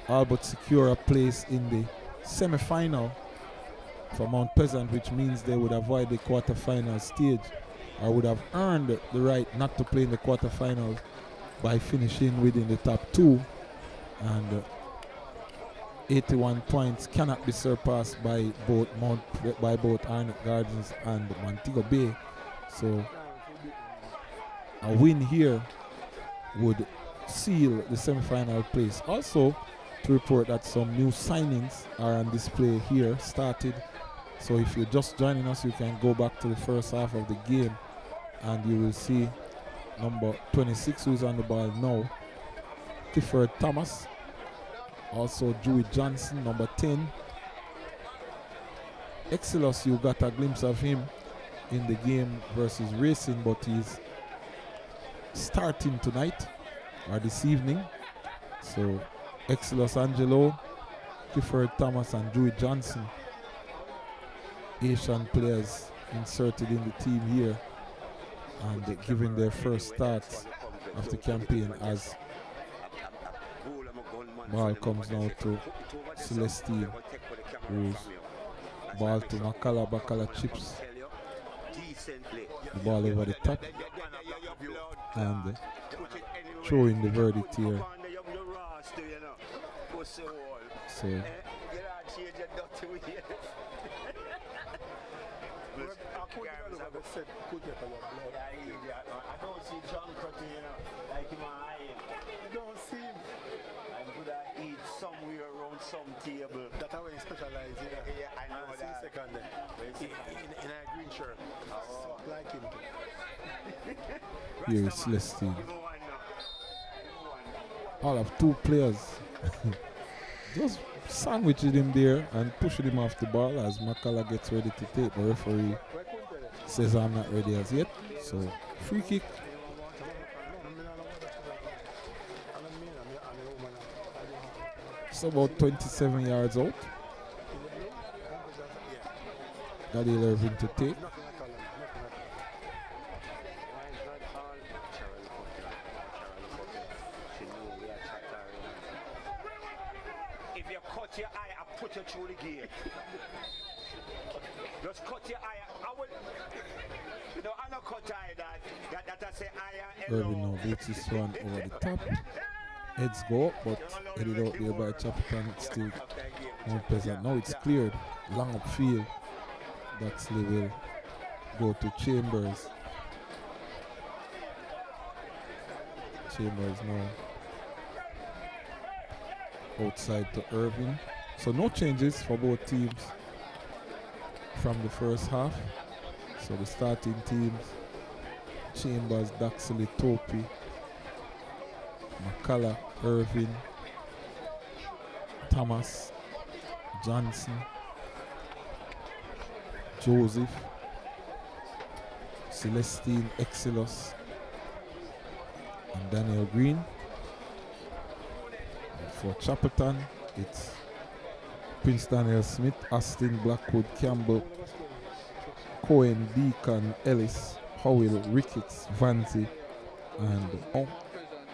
all but secure a place in the semi-final for Mount Pleasant, which means they would avoid the quarter-final stage, or would have earned the right not to play in the quarter-finals by finishing within the top two. And 81 points cannot be surpassed by both Arnott Gardens and Montego Bay. So a win here would seal the semi-final place. Also, to report that some new signings are on display here, started. So if you're just joining us, you can go back to the first half of the game and you will see number 26 who's on the ball now, Clifford Thomas. Also Dewey Johnson, number 10. Exilus, you got a glimpse of him in the game versus Racing, but he's starting tonight or this evening. So Exilus Angela, Clifford Thomas and Dewey Johnson, Asian players inserted in the team here and giving their first starts of the campaign, as ball comes now to Celestine, who's ball to Makala. Bakala chips the ball over the top and throwing the verdict here. So I don't see John Cutting, like in my eye. I don't see him. I'm good at eat somewhere around some table. That's how he specializes in. Yeah, I know that. Second in a green shirt. So like him. here is Celestine. All of two players just sandwiching him there and pushing him off the ball as Makala gets ready to take. The referee says I'm not ready as yet. So free kick. It's about 27 yards out. Daniel Irving to take. If you cut your eye, I put you through the gate. Just cut your eye. I will. No, I'm not cut eye that I say eye. Irving now beats this one over the top. Heads go up, but headed out there by Chapleton. It's still Mount Pleasant. Now it's cleared. Long upfield. Daxley will go to Chambers. Chambers now outside to Irving. So no changes for both teams from the first half. So the starting teams: Chambers, Daxley, Topi, Makala, Irving, Thomas, Johnson, Joseph, Celestine, Exilus, and Daniel Green. And for Chapleton, it's Prince Daniel Smith, Austin, Blackwood, Campbell, Cohen, Deacon, Ellis, Howell, Ricketts, Vanzi, and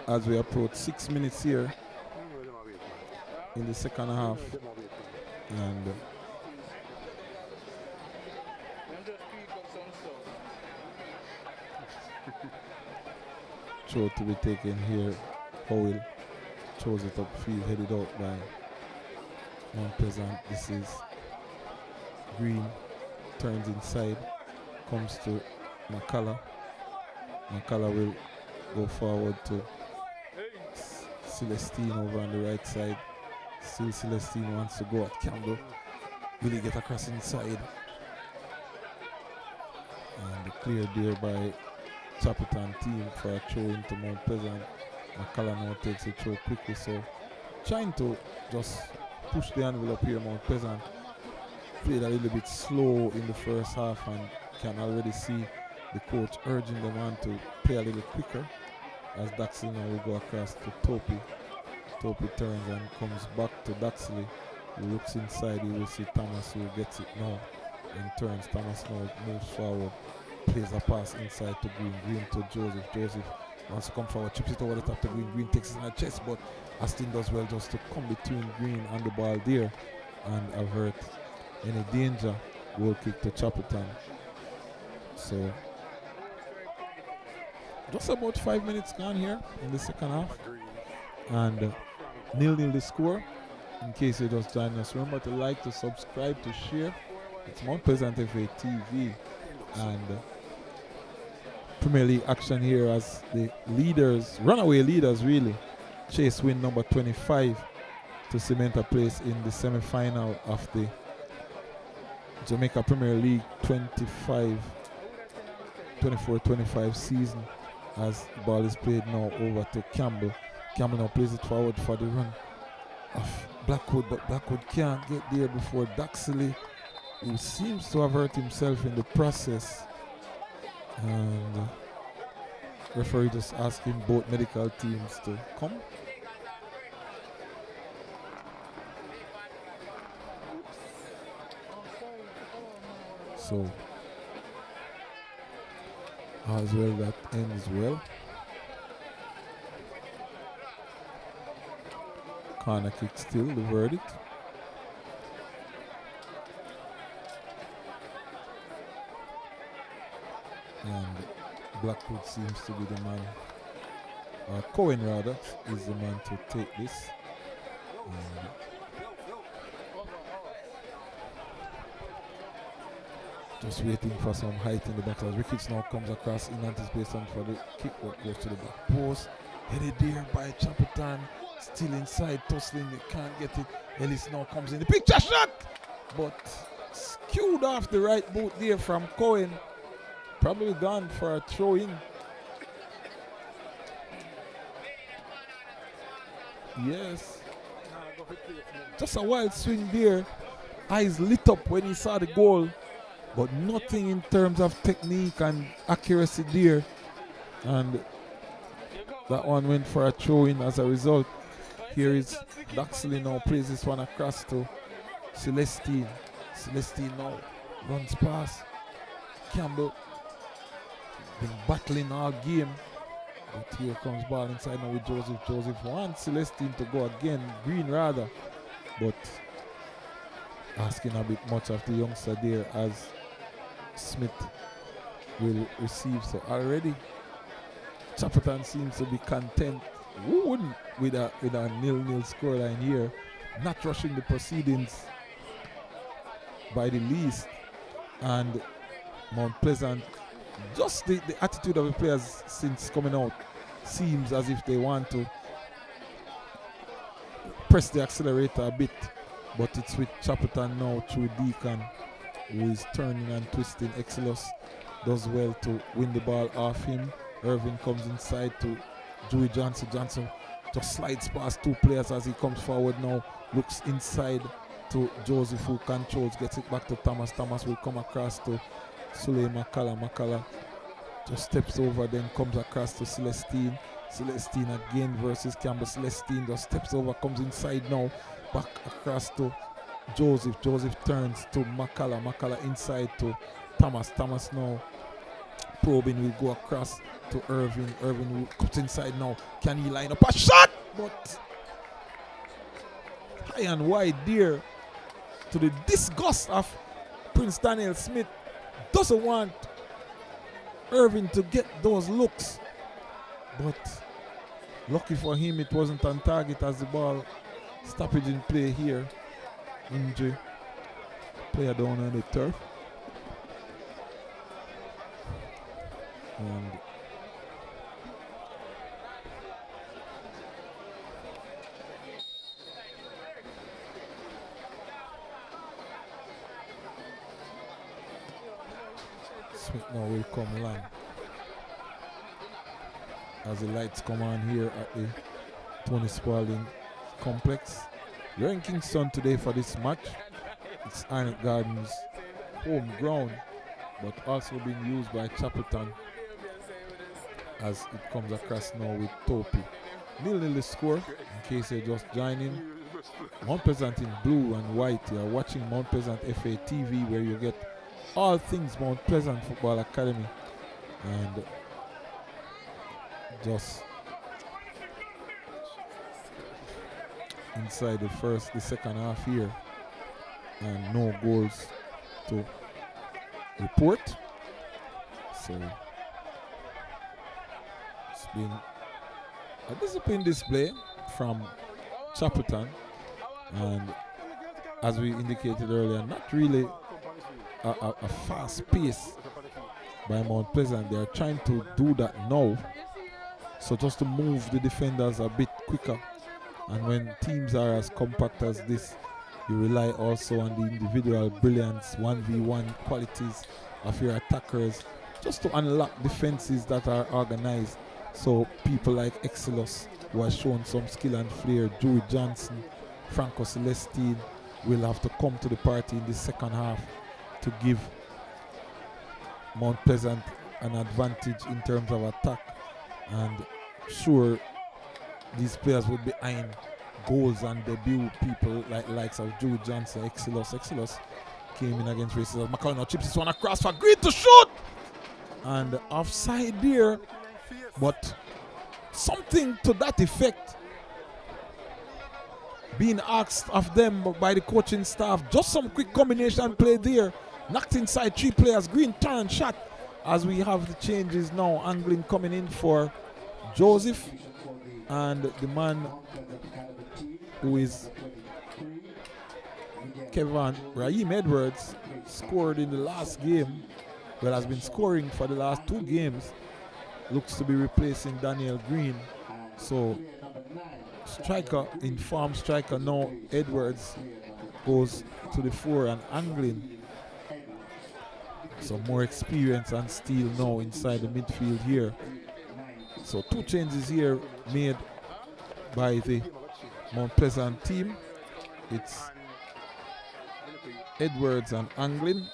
as we approach 6 minutes here in the second half, and throw to be taken here. Howell throws it upfield, headed out by Mount Pleasant. This is Green, turns inside, comes to Makala. Makala will go forward to Celestine over on the right side. Still Celestine wants to go at Campbell. Will he get across inside? And cleared there by Chapleton team for a throw into Mount Pleasant. McCullough now takes it through quickly. So trying to just push the envelope here. Mount Pleasant played a little bit slow in the first half and can already see the coach urging them on to play a little quicker as Daxley now will go across to Topi. Topi turns and comes back to Daxley. He looks inside, you will see Thomas who gets it now and turns. Thomas now moves forward, plays a pass inside to Green. Green to Joseph. Joseph wants to come forward, chips it over the top to Green. Green takes it in the chest, but Astin does well just to come between Green and the ball there and avert any danger. Goal kick to Chapleton. So just about 5 minutes gone here in the second half, and 0-0 the score. In case you're just joining us, remember to like, to subscribe, to share. It's Mount Pleasant FA TV and Premier League action here as the leaders, runaway leaders really, chase win number 25 to cement a place in the semi-final of the Jamaica Premier League 24-25 season, as the ball is played now over to Campbell. Campbell now plays it forward for the run of Blackwood, but Blackwood can't get there before Daxley, who seems to have hurt himself in the process. And referee just asking both medical teams to come. So as well, that ends well. Corner kick still the verdict. And Blackwood seems to be the man, or Cohen rather, is the man to take this. And just waiting for some height in the box as Ricketts now comes across in anticipation for the kick that goes to the back post. Headed there by Chapleton, still inside, tussling, they can't get it. Ellis now comes in the picture shot, but skewed off the right boot there from Cohen. Probably gone for a throw in. Yes. Just a wild swing there. Eyes lit up when he saw the goal, but nothing in terms of technique and accuracy there. And that one went for a throw in as a result. Here is Daxley now plays this one across to Celestine. Celestine now runs past Campbell. Been battling all game, but here comes ball inside now with Joseph. Joseph wants Celestine to go again, Green rather, but asking a bit much of the youngster there as Smith will receive. So already Chapleton seems to be content. Who wouldn't with a 0-0 scoreline here, not rushing the proceedings by the least. And Mount Pleasant, just the attitude of the players since coming out seems as if they want to press the accelerator a bit, but it's with Chapleton now through Deacon, who is turning and twisting. Exilus does well to win the ball off him. Irving comes inside to Dewey Johnson. Johnson just slides past two players as he comes forward now, looks inside to Joseph, who controls, gets it back to Thomas. Thomas will come across to Suley McCullough. McCullough just steps over, then comes across to Celestine. Celestine again versus Campbell. Celestine just steps over, comes inside now, back across to Joseph. Joseph turns to McCullough. McCullough inside to Thomas. Thomas now probing, will go across to Irving. Irving will cut inside now. Can he line up a shot? But high and wide there, to the disgust of Prince Daniel Smith. Doesn't want Irving to get those looks, but lucky for him it wasn't on target as the ball stoppage in play here. Injury, player down on the turf. And Smith now will come long. as the lights come on here at the Tony Spalding Complex. We're in Kingston today for this match. It's Arnott Gardens home ground, but also being used by Chapleton as it comes across now with Topi. 0-0 the score, in case you're just joining. Mount Pleasant in blue and white. You're watching Mount Pleasant FA TV, where you get all things Mount Pleasant Football Academy. And just inside the second half here, and no goals to report. So it's been a disciplined display from Chapleton, and as we indicated earlier, not really a fast pace by Mount Pleasant. They are trying to do that now, so just to move the defenders a bit quicker. And when teams are as compact as this, you rely also on the individual brilliance, 1v1 qualities of your attackers, just to unlock defenses that are organized. So people like Exilus, who has shown some skill and flair, Joey Johnson, Franco Celestine, will have to come to the party in the second half to give Mount Pleasant an advantage in terms of attack. And sure, these players would be eyeing goals and debut people like likes of Joey Johnson, Exilus came in against racism. McCullough now chips this one across for Green to shoot, and offside there, but something to that effect being asked of them by the coaching staff. Just some quick combination play there, knocked inside 3 players. Green turn shot as we have the changes now. Angling coming in for Joseph, and the man who is Raheem Edwards scored in the last game, well, has been scoring for the last 2 games, looks to be replacing Daniel Green. So striker, informed striker now, Edwards goes to the fore, and Angling some more experience and steel now inside the midfield here. So 2 changes here made by the Mount Pleasant team. It's Edwards and Angling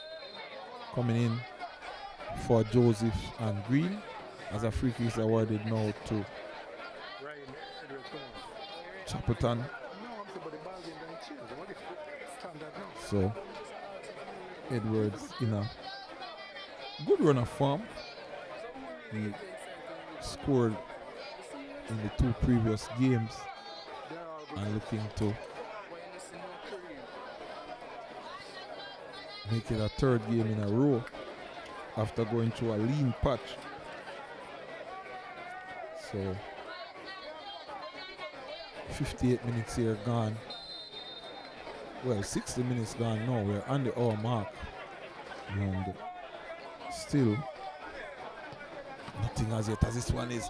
coming in for Joseph and Green, as a free kick is awarded now to Chapleton. So Edwards in a good run of form. He scored in the 2 previous games and looking to make it a 3rd game in a row after going through a lean patch. So 58 minutes here gone. Well, 60 minutes gone now. We're on the hour mark, and still nothing as yet, as this one is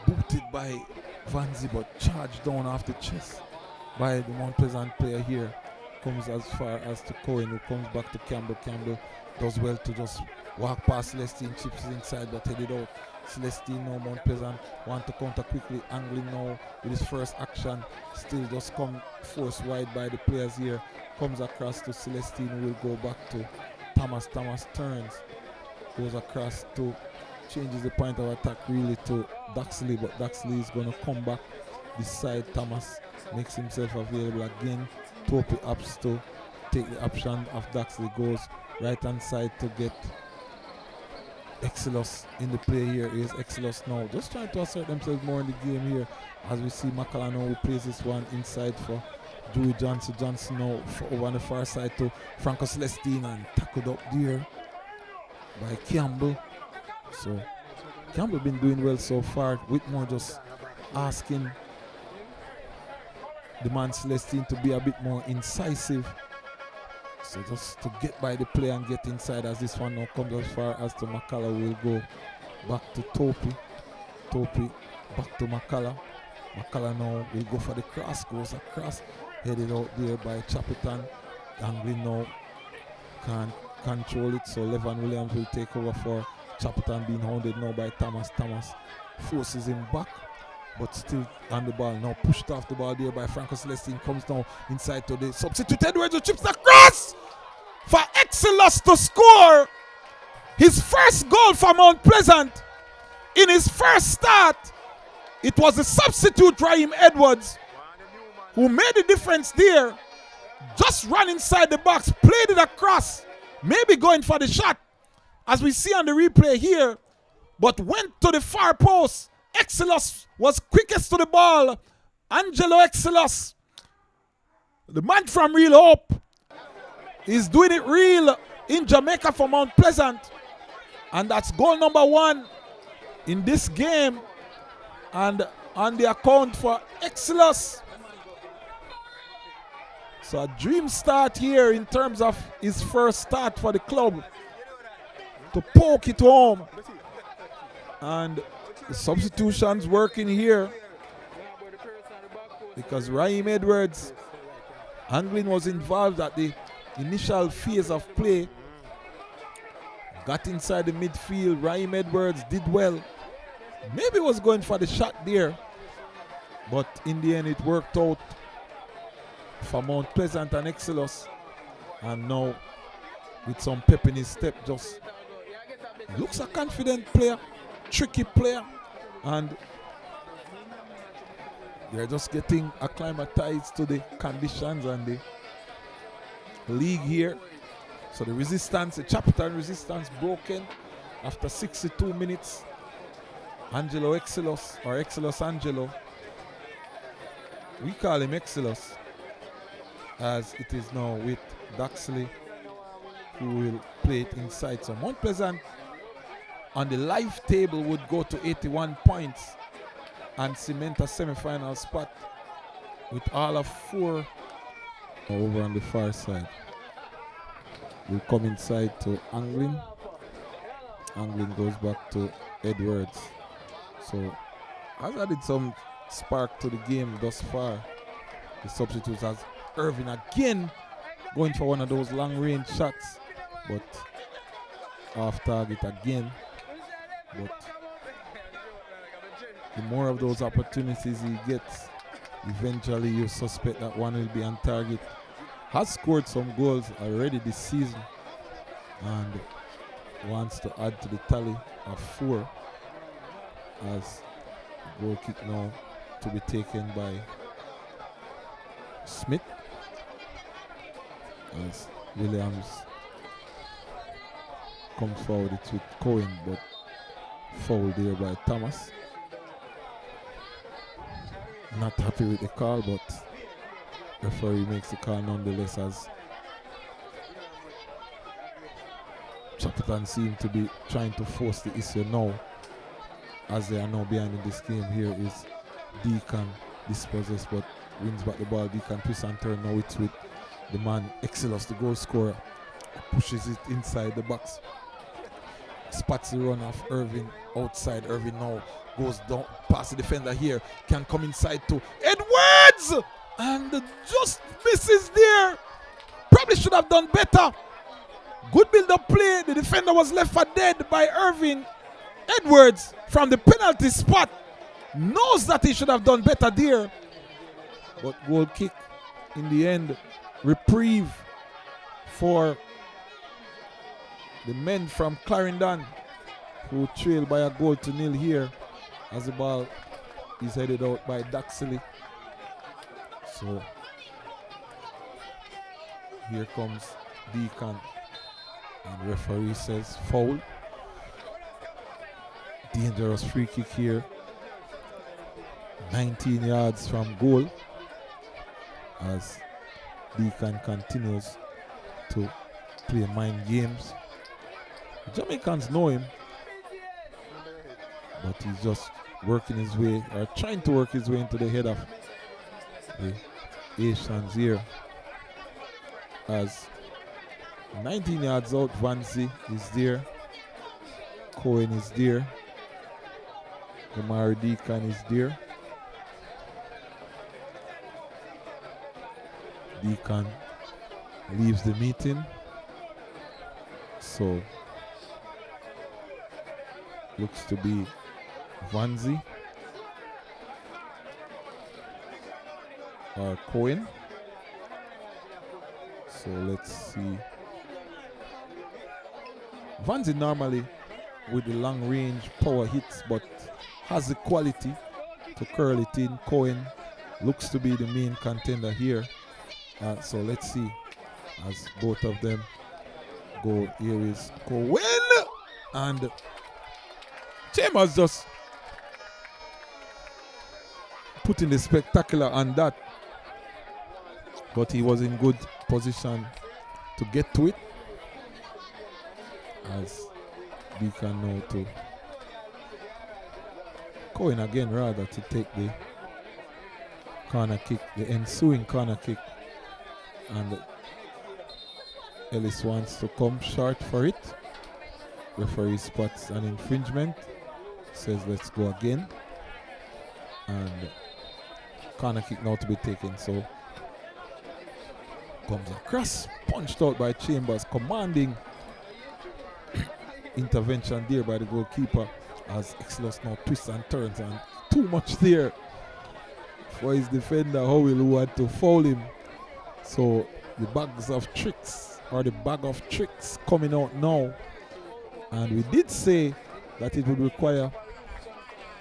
booted by Vanzi, but charged down off the chest by the Mount Pleasant player here. Comes as far as to Cohen, who comes back to Campbell. Campbell does well to just walk past Celestine, chips inside but headed out. Celestine now, Mount Pleasant want to counter quickly. Angling now with his first action, still just come forced wide by the players here. Comes across to Celestine, who will go back to Thomas. Thomas turns, goes across to, changes the point of attack really to Daxley, but Daxley is going to come back this side. Thomas makes himself available again. Topi ups to take the option of Daxley, goes right hand side to get Exilus in the play here. Is Exilus now just trying to assert themselves more in the game here, as we see McCullough now, who plays this one inside for Joey Johnson. Johnson now over on the far side to Franco Celestine, and tackled up there by Campbell. So Campbell been doing well so far. Whitmore just asking the man Celestine to be a bit more incisive. So just to get by the play and get inside, as this one now comes as far as to McCullough, will go back to Topi. Topi back to McCullough. McCullough now will go for the cross, goes across, headed out there by Chapleton. Angling now can't control it, so Levan Williams will take over for Chapleton, being hounded now by Thomas. Thomas forces him back, but still on the ball. Now pushed off the ball there by Franco Celestine. Comes down inside to the substitute Edwards, who chips across for Exilus to score his first goal for Mount Pleasant in his first start. It was the substitute Raheem Edwards who made the difference there. Just ran inside the box, played it across, maybe going for the shot, as we see on the replay here, but went to the far post. Exilus was quickest to the ball. Angelo Exilus, the man from Real Hope, is doing it real in Jamaica for Mount Pleasant. And that's goal number 1 in this game. And on the account for Exilus. So a dream start here in terms of his first start for the club. To poke it home. And the substitutions working here. Because Raheem Edwards, Anglin was involved at the initial phase of play. Got inside the midfield. Raheem Edwards did well. Maybe was going for the shot there. But in the end it worked out for Mount Pleasant and Exilus. And now with some pep in his step, just looks a confident player, tricky player, and they're just getting acclimatized to the conditions and the league here. So the resistance, the Chapleton resistance broken after 62 minutes. Angelo Exilus, or Exilus Angelo, we call him Exilus, as it is now with Daxley, who will play it inside. So Mount Pleasant on the live table would go to 81 points and cement a semi-final spot with all of 4 over on the far side. We'll come inside to Anglin. Anglin goes back to Edwards. So has added some spark to the game thus far. The substitutes has Irving again going for one of those long range shots, but off target again. But the more of those opportunities he gets, eventually you suspect that one will be on target. Has scored some goals already this season and wants to add to the tally of 4, as goal kick now to be taken by Smith, as Williams comes forward with Cohen, but fouled there by Thomas. Not happy with the call, but referee makes the call nonetheless, as Chapleton seem to be trying to force the issue now, as they are now behind in this game. Here is Deacon dispossessed, but wins back the ball. Deacon twists and turn. Now it's with the man Exilus, the goal scorer, pushes it inside the box, spots the run of Irving outside. Irving now goes down past the defender here, can come inside to Edwards, and just misses there. Probably should have done better. Good build-up play. The defender was left for dead by Irving. Edwards from the penalty spot knows that he should have done better there, but goal kick in the end. Reprieve for the men from Clarendon, who trail by a goal to 0 here, as the ball is headed out by Daxley. So here comes Deacon, and referee says foul. Dangerous free kick here, 19 yards from goal, as Deacon continues to play mind games. The Jamaicans know him, but he's just working his way, or trying to work his way into the head of the Asians here, as 19 yards out, Vanzi is there, Cohen is there, Amari Deacon is there. Deacon leaves the meeting, so looks to be Vanzi or Cohen. So let's see. Vanzi normally with the long range power hits, but has the quality to curl it in. Cohen looks to be the main contender here. So let's see as both of them go. Here is Cohen, and Chambers just putting the spectacular on that, but he was in good position to get to it, as Beacon now to Cohen again, rather, to take the corner kick, the ensuing corner kick, and Ellis wants to come short for it. Referee spots an infringement, says let's go again, and corner kick now to be taken. So comes across, punched out by Chambers, commanding intervention there by the goalkeeper, as Exilus now twists and turns, and too much there for his defender Howell, who had to foul him. So the bags of tricks, or the bag of tricks, coming out now, and we did say that it would require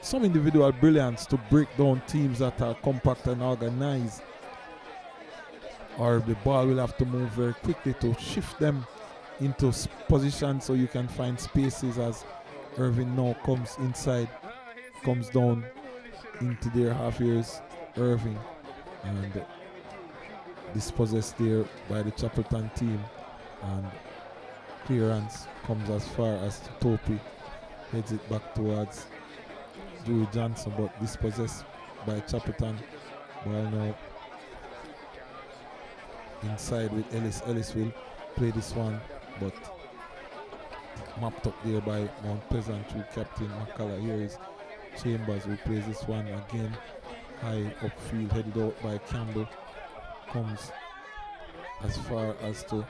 some individual brilliance to break down teams that are compact and organized, or the ball will have to move very quickly to shift them into position so you can find spaces, as Irving now comes inside, comes down into their half years. Irving, and dispossessed there by the Chapleton team, and clearance comes as far as to Topi, heads it back towards Dewey Johnson, but dispossessed by Chapleton. Ball now inside with Ellis. Ellis will play this one, but mapped up there by Mount Pleasant through Captain McCullough. Here is Chambers, who plays this one again high upfield, headed out by Campbell, comes as far as to,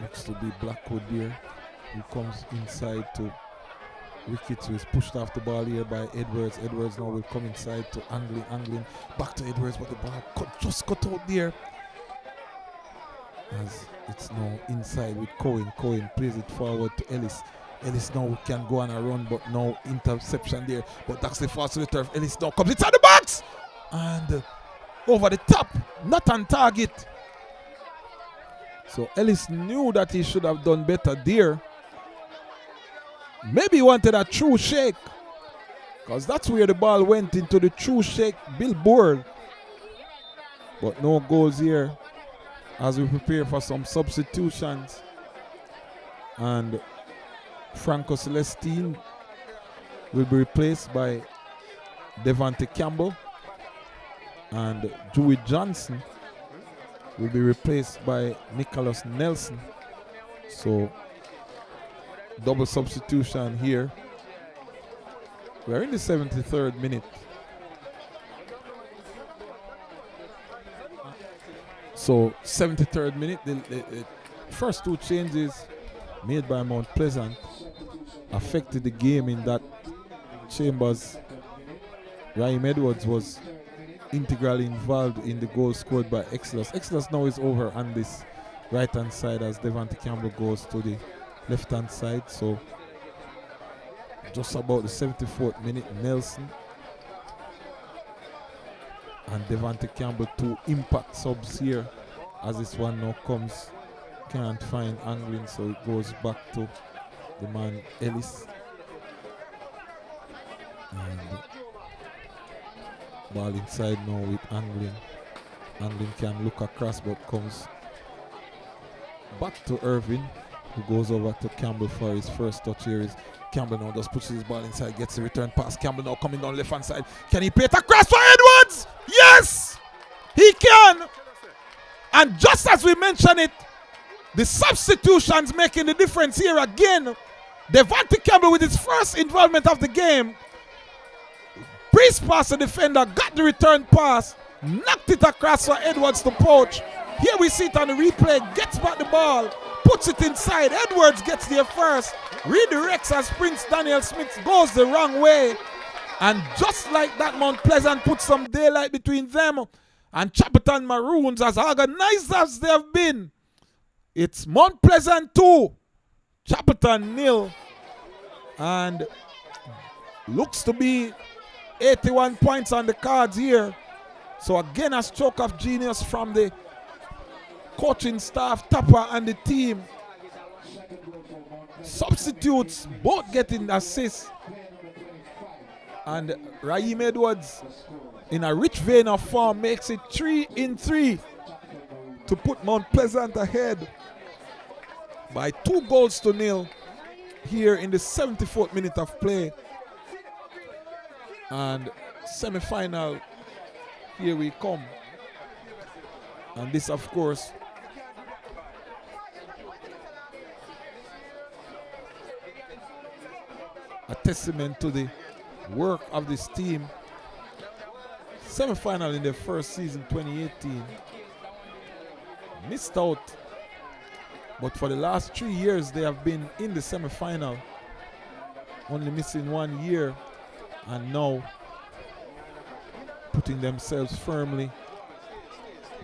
looks to be Blackwood there, who comes inside to Ricketts, who is pushed off the ball here by Edwards. Edwards now will come inside to Angling back to Edwards, but the ball just cut out there, as it's now inside with Cohen. Cohen plays it forward to Ellis. Ellis now can go on a run, but no interception there. But Daxley falls to the turf. Ellis now comes inside the box, and over the top, not on target. So Ellis knew that he should have done better there. Maybe he wanted a true shake, because that's where the ball went, into the true shake billboard. But no goals here, as we prepare for some substitutions. And Franco Celestine will be replaced by Devante Campbell, and Dewey Johnson will be replaced by Nicholas Nelson. So double substitution here. We're in the 73rd minute. So 73rd minute, the first two changes made by Mount Pleasant affected the game, in that Chambers, Raheem Edwards, was integrally involved in the goal scored by Exilus. Exilus now is over on this right hand side, as Devante Campbell goes to the left hand side. So just about the 74th minute, Nelson and Devante Campbell, two impact subs here, as this one now comes, can't find Angling, so it goes back to the man Ellis, and ball inside now with Angling. Angling can look across, but comes back to Irving, who goes over to Campbell for his first touch. Here is Campbell now, just pushes his ball inside, gets the return pass. Campbell now coming down left hand side. Can he play it across for Edwards? Yes, he can. And just as we mentioned it, the substitutions making the difference here again. Devante Campbell, with his first involvement of the game, breezed past the defender, got the return pass, knocked it across for Edwards to poach. Here we see it on the replay, gets back the ball, puts it inside. Edwards gets there first, redirects as Prince Daniel Smith goes the wrong way. And just like that, Mount Pleasant puts some daylight between them and Chapleton Maroons. As organized as they have been, it's Mount Pleasant 2, Chapleton 0. And looks to be 81 points on the cards here. So again, a stroke of genius from the coaching staff, Tapper and the team. Substitutes both getting assists. And Raheem Edwards, in a rich vein of form, makes it 3-3 to put Mount Pleasant ahead by 2-0 here in the 74th minute of play. And semi-final, here we come. And this, of course, a testament to the work of this team. Semi-final in their first season, 2018. Missed out, but for the last 3 years they have been in the semi-final, only missing 1 year, and now putting themselves firmly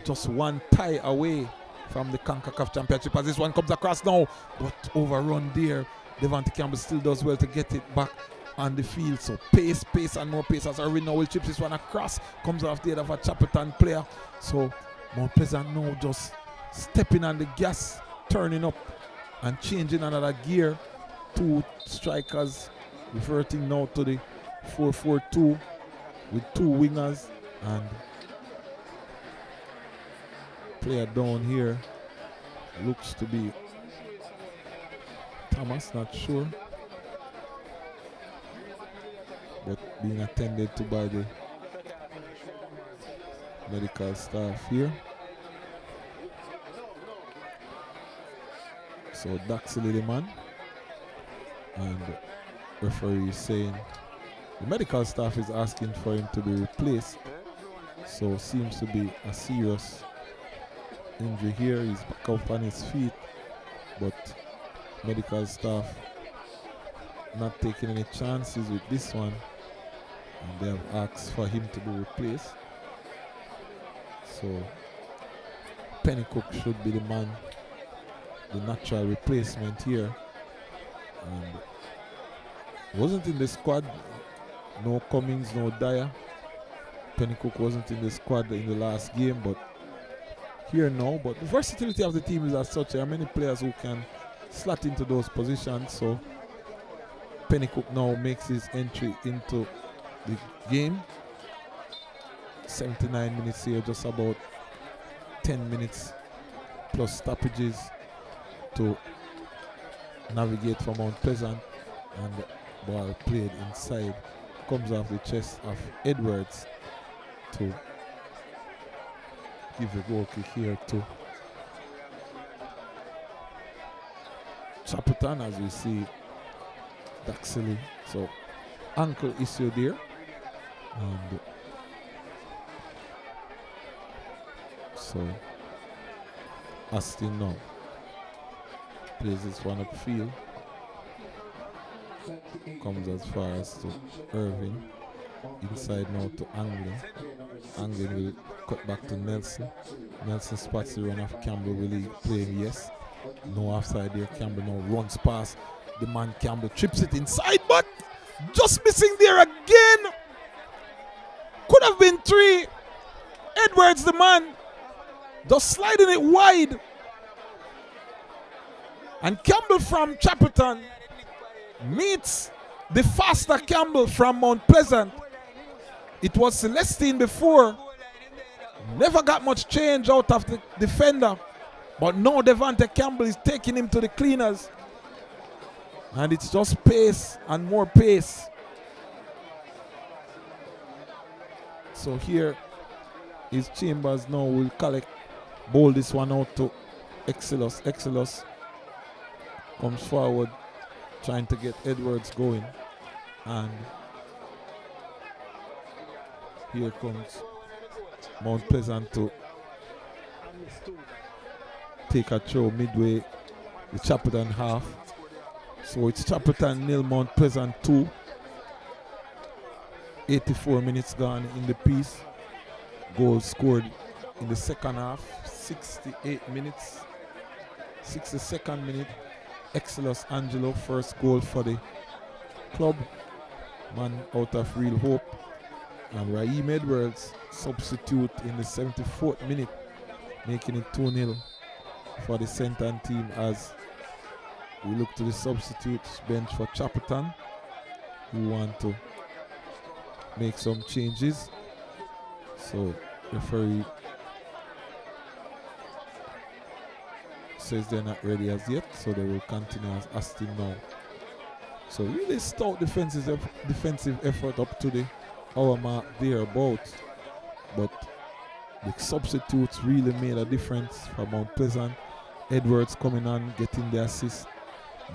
just one tie away from the CONCACAF Championship. As this one comes across now, but overrun there. Devante Campbell still does well to get it back on the field. So pace, and more pace as Arena will chip this one across. Comes off the head of a Chapleton player. So Mount Pleasant now just stepping on the gas, turning up and changing another gear. 2 strikers, reverting now to the 4-4-2 with 2 wingers, and player down here looks to be Thomas, not sure, but being attended to by the medical staff here. So Daxley the man, and referee is saying the medical staff is asking for him to be replaced. So seems to be a serious injury here. He's back up on his feet, but medical staff not taking any chances with this one, and they have asked for him to be replaced. So Pennycook should be the man, the natural replacement here. And wasn't in the squad. No Cummings, no Dyer. Pennycook wasn't in the squad in the last game, but here now. But the versatility of the team is as such. There are many players who can slot into those positions. So Pennycook now makes his entry into the game. 79 minutes here, just about 10 minutes plus stoppages to navigate for Mount Pleasant, and the ball played inside. Comes off the chest of Edwards to give a goal kick here to Chapleton, as we see Daxley. So ankle issue there, and so Astin now plays this one upfield. Comes as far as to Irving. Inside now to Anglin. Anglin will cut back to Nelson. Nelson spots the run of Campbell. Will he play him? Yes. No offside there. Campbell now runs past the man. Campbell trips it inside, but just missing there again. Could have been 3. Edwards, the man, just sliding it wide. And Campbell from Chapleton meets the faster Campbell from Mount Pleasant. It was Celestine before. Never got much change out of the defender. But now Devante Campbell is taking him to the cleaners. And it's just pace and more pace. So here is Chambers now will bowl this one out to Exilus. Exilus comes forward, trying to get Edwards going, and here comes Mount Pleasant to take a throw midway the Chapleton half. So it's Chapleton 0, Mount Pleasant 2. 84 minutes gone in the piece. Goal scored in the second half, 68 minutes. 62nd minute, Exilus Angela, first goal for the club. Man out of real hope. And Raheem Edwards substitute in the 74th minute, making it 2-0 for the Senton team as we look to the substitutes bench for Chapleton, who want to make some changes. So referee says they're not ready as yet, so they will continue as Aston now. So really stout defensive effort up to the hour mark thereabouts, but the substitutes really made a difference for Mount Pleasant. Edwards coming on, getting the assist.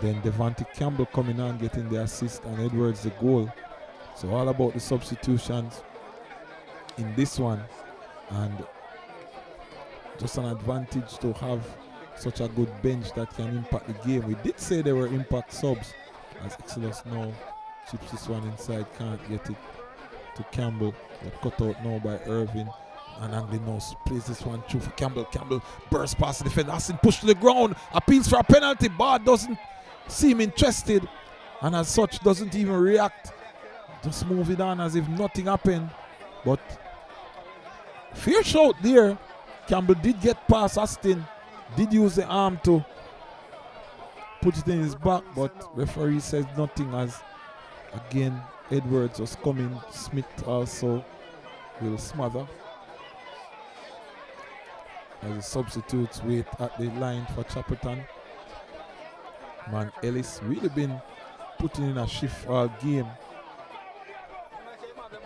Then Devontae Campbell coming on, getting the assist, and Edwards the goal. So all about the substitutions in this one, and just an advantage to have such a good bench that can impact the game. We did say there were impact subs, as Exilus now chips this one inside, can't get it to Campbell. But cut out now by Irving, and Angley now plays this one through for Campbell. Campbell bursts past the defender, Austin pushed to the ground, appeals for a penalty. Bard doesn't seem interested, and as such doesn't even react, just move it on as if nothing happened. But fair shout there. Campbell did get past Austin, did use the arm to put it in his back, but referee says nothing as again Edwards was coming. Smith also will smother as the substitutes wait at the line for Chapleton. Man, Ellis really been putting in a shift all game.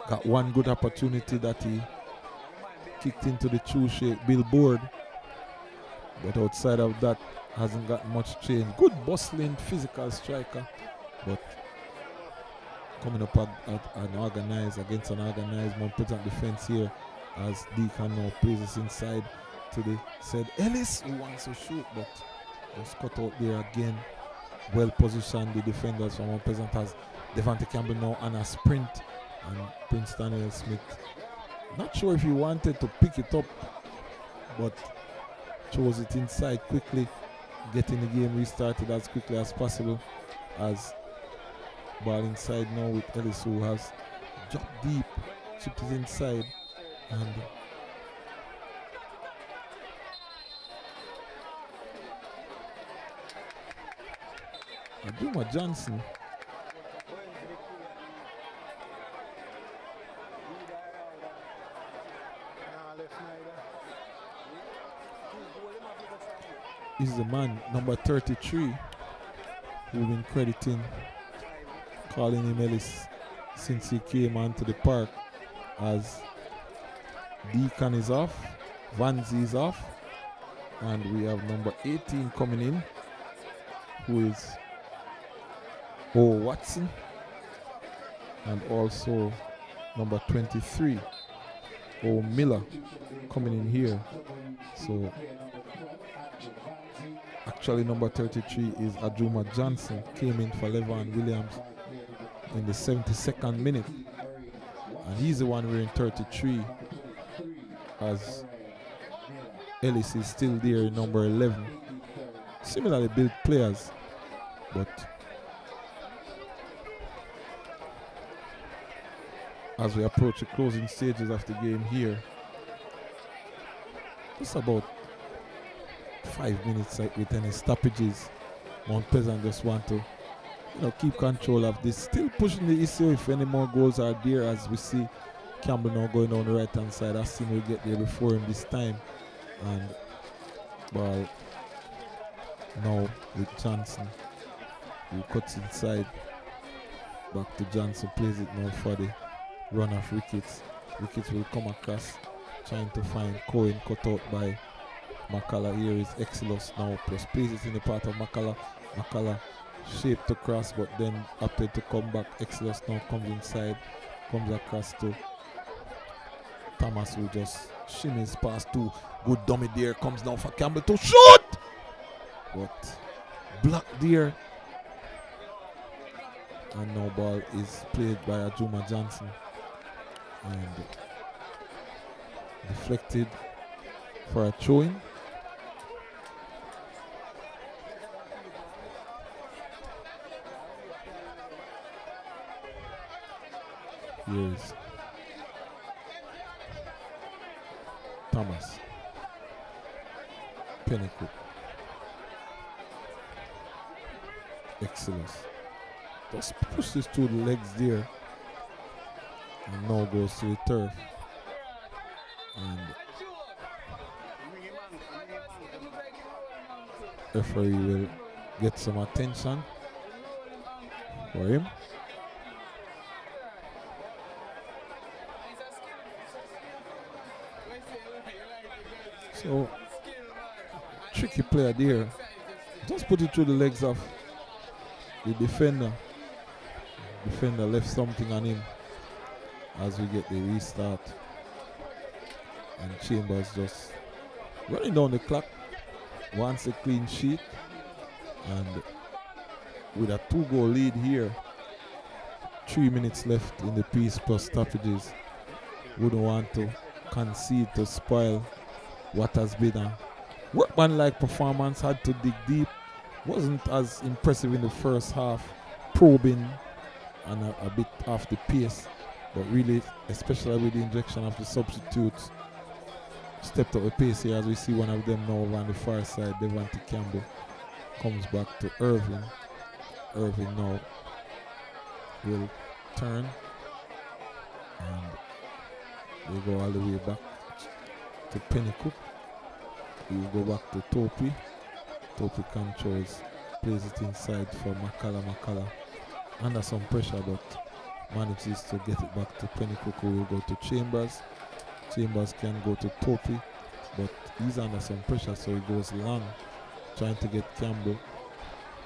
Got one good opportunity that he kicked into the true shape billboard, but outside of that hasn't got much change. Good bustling physical striker, but coming up against an organized Mount Pleasant defense here as Deacon now plays this inside to the said Ellis, who wants to shoot but just cut out there again. Well positioned, the defenders from Mount Pleasant has Devontae Campbell now on a sprint, and Prince Daniel Smith, not sure if he wanted to pick it up, but chose it inside quickly, getting the game restarted as quickly as possible. As ball inside now with Ellis, who has dropped deep, chipped it inside, and Aduma Johnson is the man, number 33, who we've been crediting, calling him Ellis since he came onto the park, as Deacon is off, Vanzi is off, and we have number 18 coming in, who is O. Watson, and also number 23, O. Miller, coming in here. So actually number 33 is Aduma Johnson, came in for Levan Williams in the 72nd minute, and he's the one wearing 33, as Ellis is still there in number 11. Similarly built players, but as we approach the closing stages of the game here, it's about 5 minutes with any stoppages. Mount Pleasant just want to keep control of this, still pushing the issue if any more goals are there, as we see Campbell now going down the right hand side. Austin will get there before him this time, and ball now with Johnson, who cuts inside back to Johnson, plays it now for the run of Ricketts. Ricketts will come across, trying to find Cohen, cut out by McCullough. Here is Exilus now, plus plays it in the part of McCullough. McCullough shaped to cross, but then opted to come back. Exilus now comes inside, comes across to Thomas, who just shimmies past two. Good dummy there, comes down for Campbell to shoot! But block there. And no ball is played by Ajuma Johnson. And deflected for a throw-in. Here's Thomas. Pennycook. Exilus. Just push this through the legs there. And now goes to the turf. And referee will get some attention for him. So, tricky player there. Just put it through the legs of the defender. Defender left something on him as we get the restart. And Chambers just running down the clock. Wants a clean sheet. And with a 2-goal lead here, 3 minutes left in the piece plus stoppages. Wouldn't want to concede to spoil what has been a workman-like performance. Had to dig deep. Wasn't as impressive in the first half. Probing and a bit off the pace. But really, especially with the injection of the substitutes, stepped up the pace here as we see one of them now over on the far side. Devontae Campbell comes back to Irving. Irving now will turn. And they go all the way back to Pennycook. He will go back to Topi. Topi controls, plays it inside for Makala. Under some pressure, but manages to get it back to Pennycook, who will go to Chambers. Chambers can go to Topi, but he's under some pressure, so he goes long, trying to get Campbell.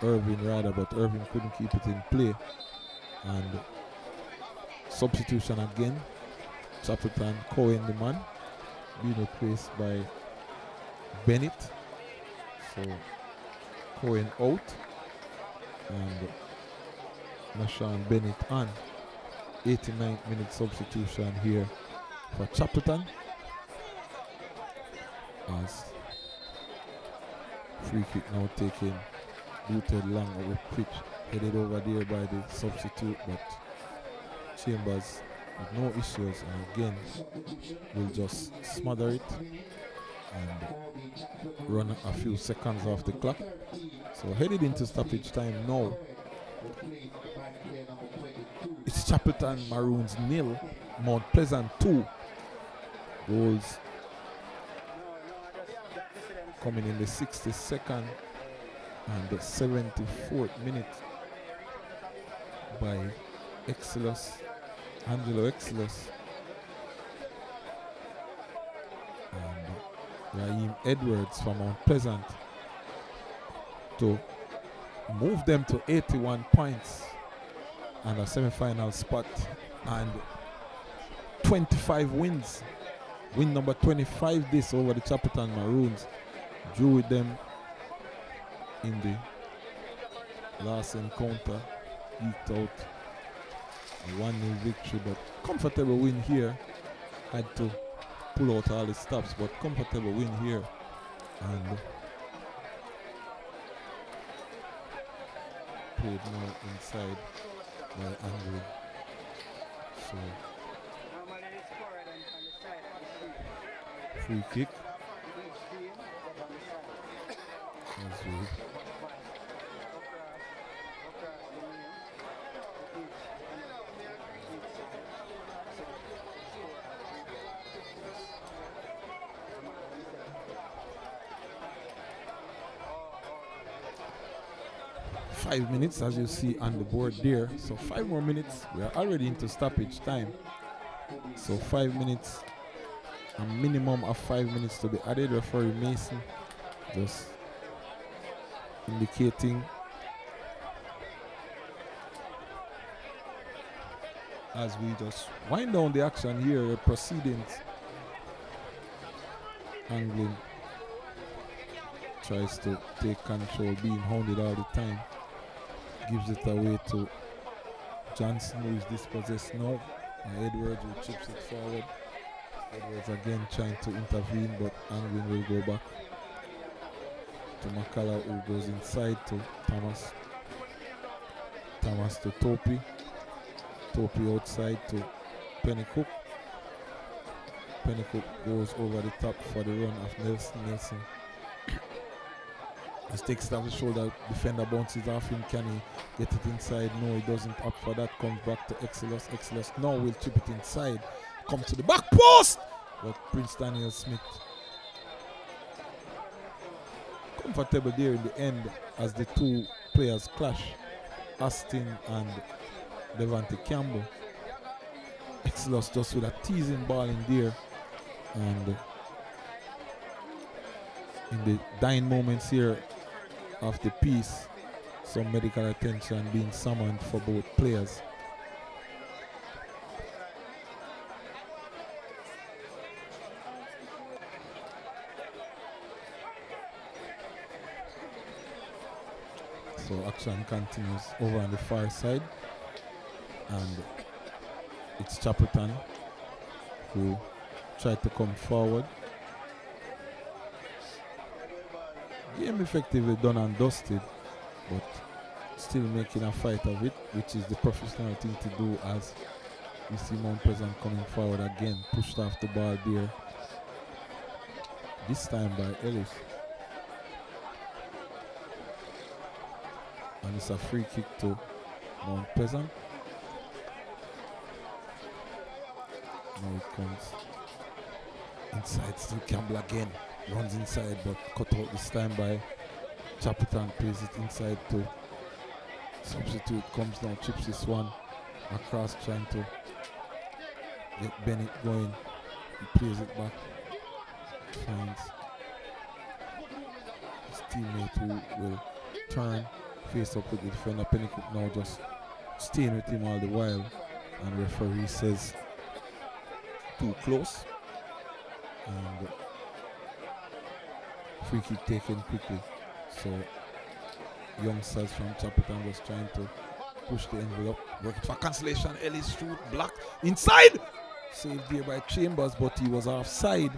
Irving rather, but Irving couldn't keep it in play. And substitution again. Chapleton Cohen the man, being replaced by Bennett. So Cohen out and Nashawn Bennett on. 89th minute substitution here for Chapleton. As free kick now taken, booted long over pitch, headed over there by the substitute, but Chambers with no issues, and again will just smother it and run a few seconds off the clock. So headed into stoppage time now. It's Chapleton Maroons 0, Mount Pleasant 2. Goals coming in the 62nd and the 74th minute by Exilus Angela Exilus and Raheem Edwards from Mount Pleasant to move them to 81 points and a semi-final spot and 25 wins. Win number 25 this over the Chapleton Maroons. Drew with them in the last encounter, eked out a 1-0 victory, but comfortable win here. Had to pull out all the stops, but comfortable win here. And played now inside by Andrew. So free kick as we 5 minutes, as you see on the board there. So 5 more minutes. We are already into stoppage time. So 5 minutes, a minimum of 5 minutes to be added. Referee Mason just indicating as we just wind down the action here, the proceedings. Angling tries to take control, being hounded all the time. Gives it away to Johnson, who is dispossessed now. And Edwards, who chips it forward. Edwards again trying to intervene, but Anglin will go back to McCullough, who goes inside to Thomas. Thomas to Topi. Topi outside to Pennycook. Pennycook goes over the top for the run of Nelson. Nelson just takes it off the shoulder. Defender bounces off him. Can he get it inside? No, he doesn't. Up for that. Comes back to Exilus. Exilus now will chip it inside. Comes to the back post. But Prince Daniel Smith comfortable there in the end as the two players clash. Austin and Devante Campbell. Exilus just with a teasing ball in there. And in the dying moments here of the piece, some medical attention being summoned for both players. So action continues over on the far side, and it's Chapleton who tried to come forward. Game effectively done and dusted, but still making a fight of it, which is the professional thing to do, as we see Mount Pleasant coming forward again, pushed off the ball there, this time by Ellis. And it's a free kick to Mount Pleasant. Now it comes inside, still Campbell again. Runs inside but cut out this time by Chapleton. Plays it inside to substitute. Comes now, chips this one across, trying to get Bennett going. He plays it back. Finds his teammate who will turn, face up with the defender. Pennycook now just staying with him all the while. And referee says too close. And free kick taken quickly. So youngsters from Chapleton was trying to push the envelope. Working for cancellation. Ellis shoot, blocked inside. Saved there by Chambers, but he was offside.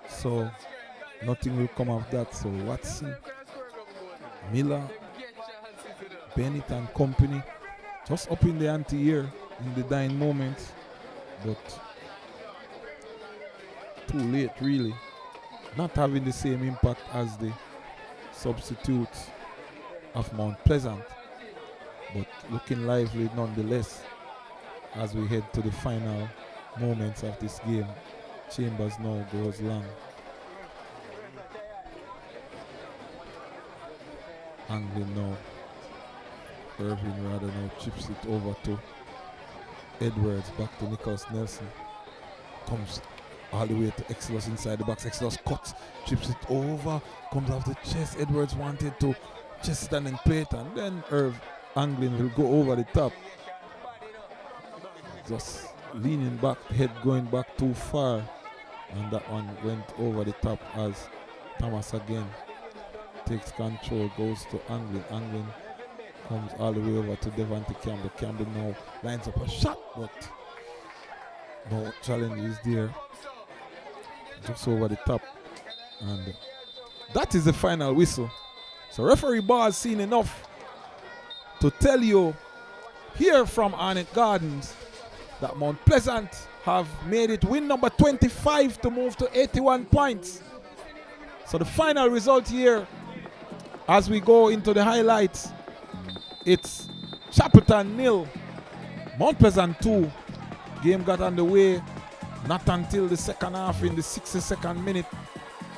So nothing will come of that. So Watson, Miller, Bennett and company just up in the ante here in the dying moments, but too late really. Not having the same impact as the substitutes of Mount Pleasant, but looking lively nonetheless as we head to the final moments of this game. Chambers now goes long. Anglin now. Irving rather now chips it over to Edwards, back to Nicholas Nelson. Comes all the way to Exilus inside the box. Exilus cuts, chips it over, comes off the chest. Edwards wanted to chest it and then play it, and then Anglin will go over the top. Just leaning back, head going back too far, and that one went over the top as Thomas again takes control, goes to Anglin. Anglin comes all the way over to Devante Campbell. Campbell now lines up a shot, but no challenge is there. Just over the top, and that is the final whistle. So referee Bar has seen enough to tell you here from Arnett Gardens that Mount Pleasant have made it win number 25 to move to 81 points. So the final result here, as we go into the highlights, it's Chapleton 0, Mount Pleasant 2. Game got underway not until the second half in the 62nd minute.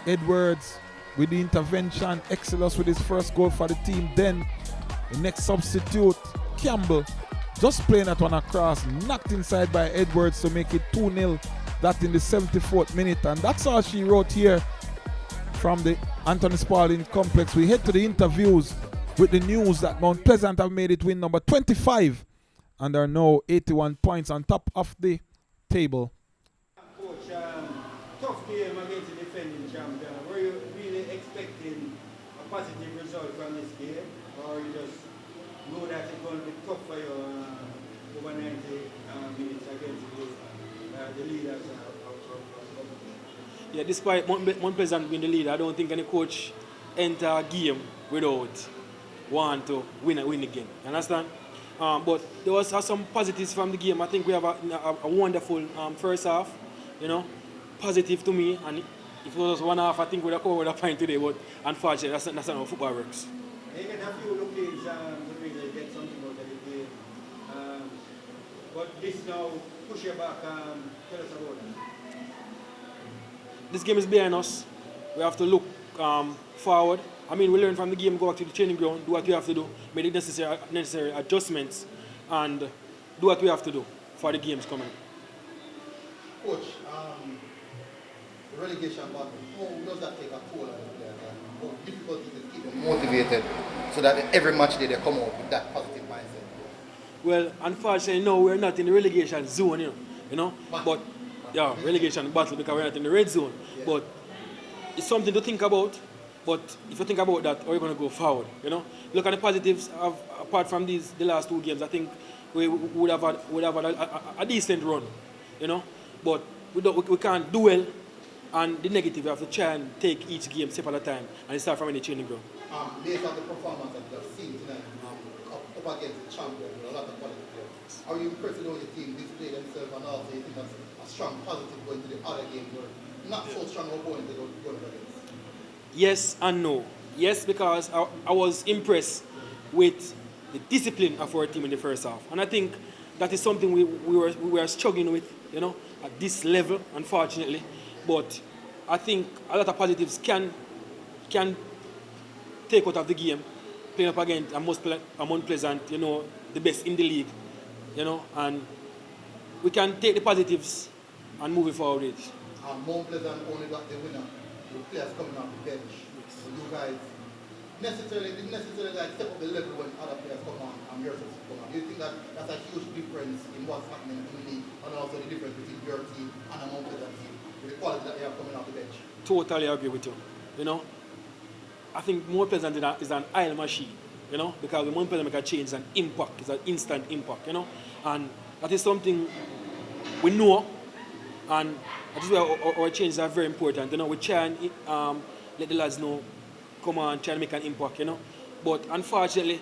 Edwards with the intervention, Exilus with his first goal for the team. Then the next substitute, Campbell, just playing that one across, knocked inside by Edwards to make it 2-0. That in the 74th minute. And that's all she wrote here from the Anthony Spalding complex. We head to the interviews with the news that Mount Pleasant have made it win number 25 and are now 81 points on top of the table. Coach, tough game against the defending champion. Were you positive result from this game, or you just know that it's going to be tough for you over 90 minutes against the leaders? Yeah, despite Mount Pleasant being the leader, I don't think any coach enter a game without want to win the game. You understand? But there was some positives from the game. I think we have a wonderful first half, you know, positive to me. And if it was one half, I think we'd have come with a point today. But unfortunately, that's not how football works. They get a few lookings to really get something out of the game. But this now push you back. Tell us about it. This game is behind us. We have to look forward. I mean, we learn from the game, go back to the training ground, do what we have to do, make the necessary adjustments, and do what we have to do for the games coming. Coach, the relegation battle, how does that take a toll on the players? How difficult it is to keep them motivated so that every match day they come out with that positive mindset? Well, unfortunately, no, we're not in the relegation zone, you know. But yeah, relegation battle because we're not in the red zone. Yeah. But it's something to think about. But if you think about that, how are you going to go forward? You know, look at the positives. Apart from the last two games, I think we would have had a decent run. You know, but we can't dwell on the negative. We have to try and take each game step at a time and start from any training ground. Based on the performance that you have seen tonight, up against the champion with a lot of quality players, are you impressed with how the team displayed themselves, and also you think that's a strong positive going to the other games where not so strong opponents they're going against? Yes and no. Yes, because I was impressed with the discipline of our team in the first half. And I think that is something we were struggling with, you know, at this level, unfortunately. But I think a lot of positives can take out of the game, playing up against a Mount Pleasant, you know, the best in the league, you know, and we can take the positives and move it forward. Mount Pleasant only got the winner. The players coming off the bench. So you guys didn't necessarily like step up the level when other players come on and yours come on. Do you think that that's a huge difference in what's happening in the league, and also the difference between your team and a Mount Pleasant team, with the quality that they have coming off the bench? Totally agree with you. You know, I think Mount Pleasant is an oil machine, you know, because the Mount Pleasant make a change, it's an impact, it's an instant impact, you know, and that is something we know. And that is why our changes are very important. You know, we try and let the lads know, come on, try and make an impact, you know. But unfortunately,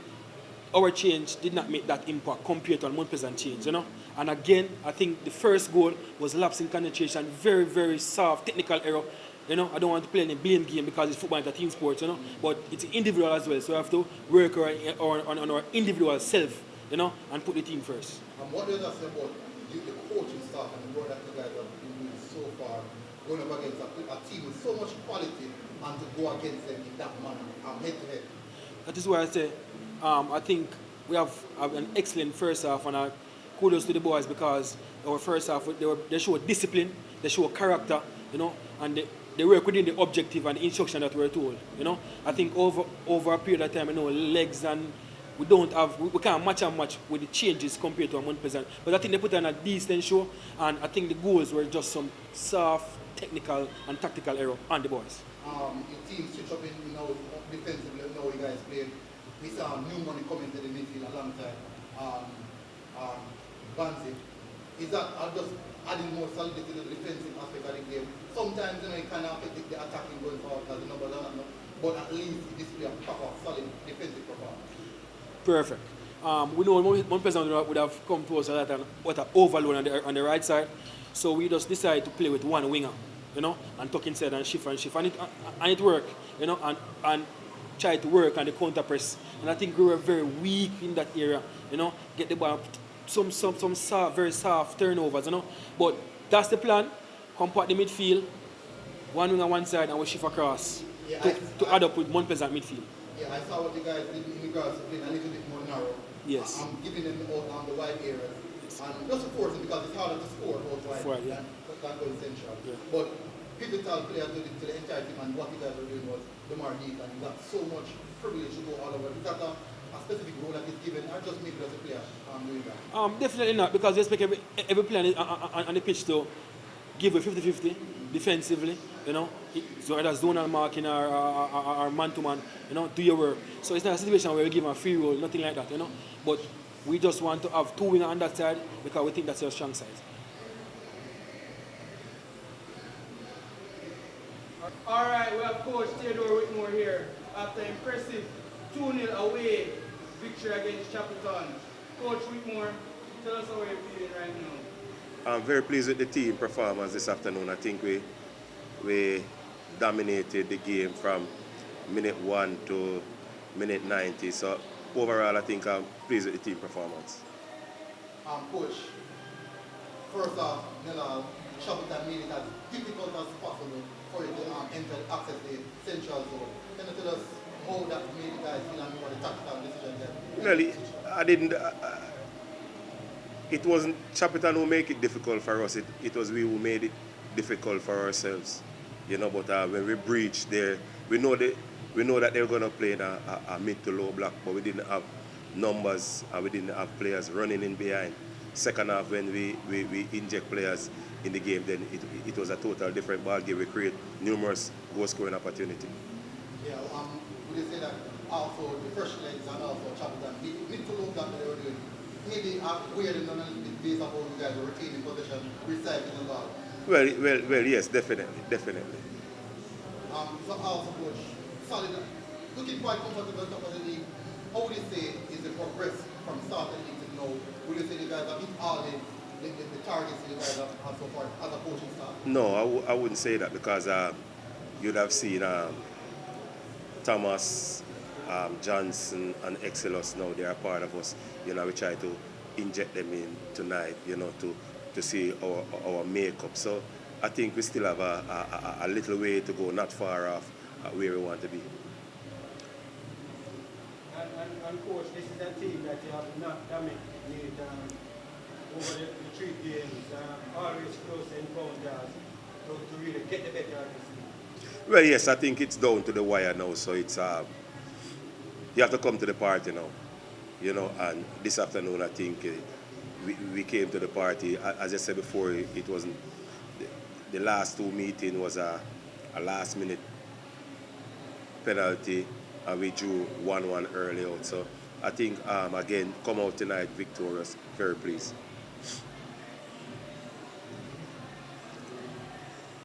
our change did not make that impact compared to a Mount Pleasant change, you know. And again, I think the first goal was lapse in concentration, very, very soft technical error. You know, I don't want to play any blame game because it's football, it's a team sport, you know. But it's individual as well, so we have to work on our individual self, you know, and put the team first. And what does that say about the coaching staff and the work that you guys have been doing so far, going up against a team with so much quality, and to go against them in that manner, head to head? That is why I say, I think we have an excellent first half, and kudos to the boys because our first half they show discipline, they show character, you know, and they work within the objective and the instruction that we're told. You know, I think over a period of time, you know, legs and we can't match and match with the changes compared to a Mount Pleasant. But I think they put on a decent show, and I think the goals were just some soft, technical and tactical error on the boys. Your team switch up in defensively, now you guys played. We saw new money coming to the midfield alongside Banzi. Is that just adding more solidity to the defensive aspect of the game? Sometimes, you know, it kind of affect the attacking going forward because the numbers are not enough, but at least it display a proper, solid defensive performance. Perfect. We know Mount Pleasant would have come to us at an overload on the right side, so we just decided to play with one winger, you know, and tuck inside and shift, and it worked, you know, and try to work on the counter press. And I think we were very weak in that area, you know, get the ball, some soft, very soft turnovers, you know. But that's the plan. Compact the midfield, one wing on one side, and we shift across to add up with Mount Pleasant midfield. Yeah, I saw what you guys did in regards to playing a little bit more narrow. Yes. I'm giving them out on the wide areas. Yes. And just of course because it's harder to score out wide than going central. Yeah. But pivotal players to the entire team, and what you guys were doing was the more deep, and you got so much privilege to go all over. Is that a specific role that is given, or just maybe as a player doing that? Definitely not, because you expect every player on the pitch to give a 50-50 defensively you know, so either zonal marking or man-to-man, you know, do your work. So it's not a situation where we give them a free roll, nothing like that, you know. But we just want to have 2 wingers on that side because we think that's our strong side. All right, we have Coach Theodore Whitmore here after impressive 2-0 away victory against Chapleton. Coach Whitmore, tell us how you're feeling right now. I'm very pleased with the team performance this afternoon. I think we dominated the game from minute 1 to minute 90. So overall, I think I'm pleased with the team performance. Coach, first off, Chapleton made it as difficult as possible for you to enter access the central zone. Can you tell us how that made you guys feel and what the tactical decision there? Well, I didn't. It wasn't Chapleton who made it difficult for us. It was we who made it difficult for ourselves. You know, but when we breached there, we know that they were going to play in a mid to low block, but we didn't have numbers and we didn't have players running in behind. Second half, when we inject players in the game, then it was a total different ball game. We create numerous goal scoring opportunity. Yeah, would you say that also the first legs and also Chapleton mid to low block that they were doing? Maybe weird and a little bit based on how you guys were retaining possession, recycling the ball. Well, yes, definitely. So also, Coach, solid, looking quite comfortable at the top of the league. How would you say is the progress from start of the league to now? Would you say you guys have hit all the targets you guys have so far as a coaching staff? No, I wouldn't say that because you'd have seen Thomas, Johnson, and Exilus now. They are part of us. You know, we try to inject them in tonight. You know, to see our makeup. So I think we still have a little way to go, not far off where we want to be. And Coach, this is a team that you have not dominated over the 3 games, always close encounters to really get the better of this team. Well, yes, I think it's down to the wire now. So it's you have to come to the party now. You know, and this afternoon I think we came to the party. As I said before, it wasn't the last 2 meetings was a last minute penalty, and we drew 1-1 early out. So I think again, come out tonight victorious. Very pleased.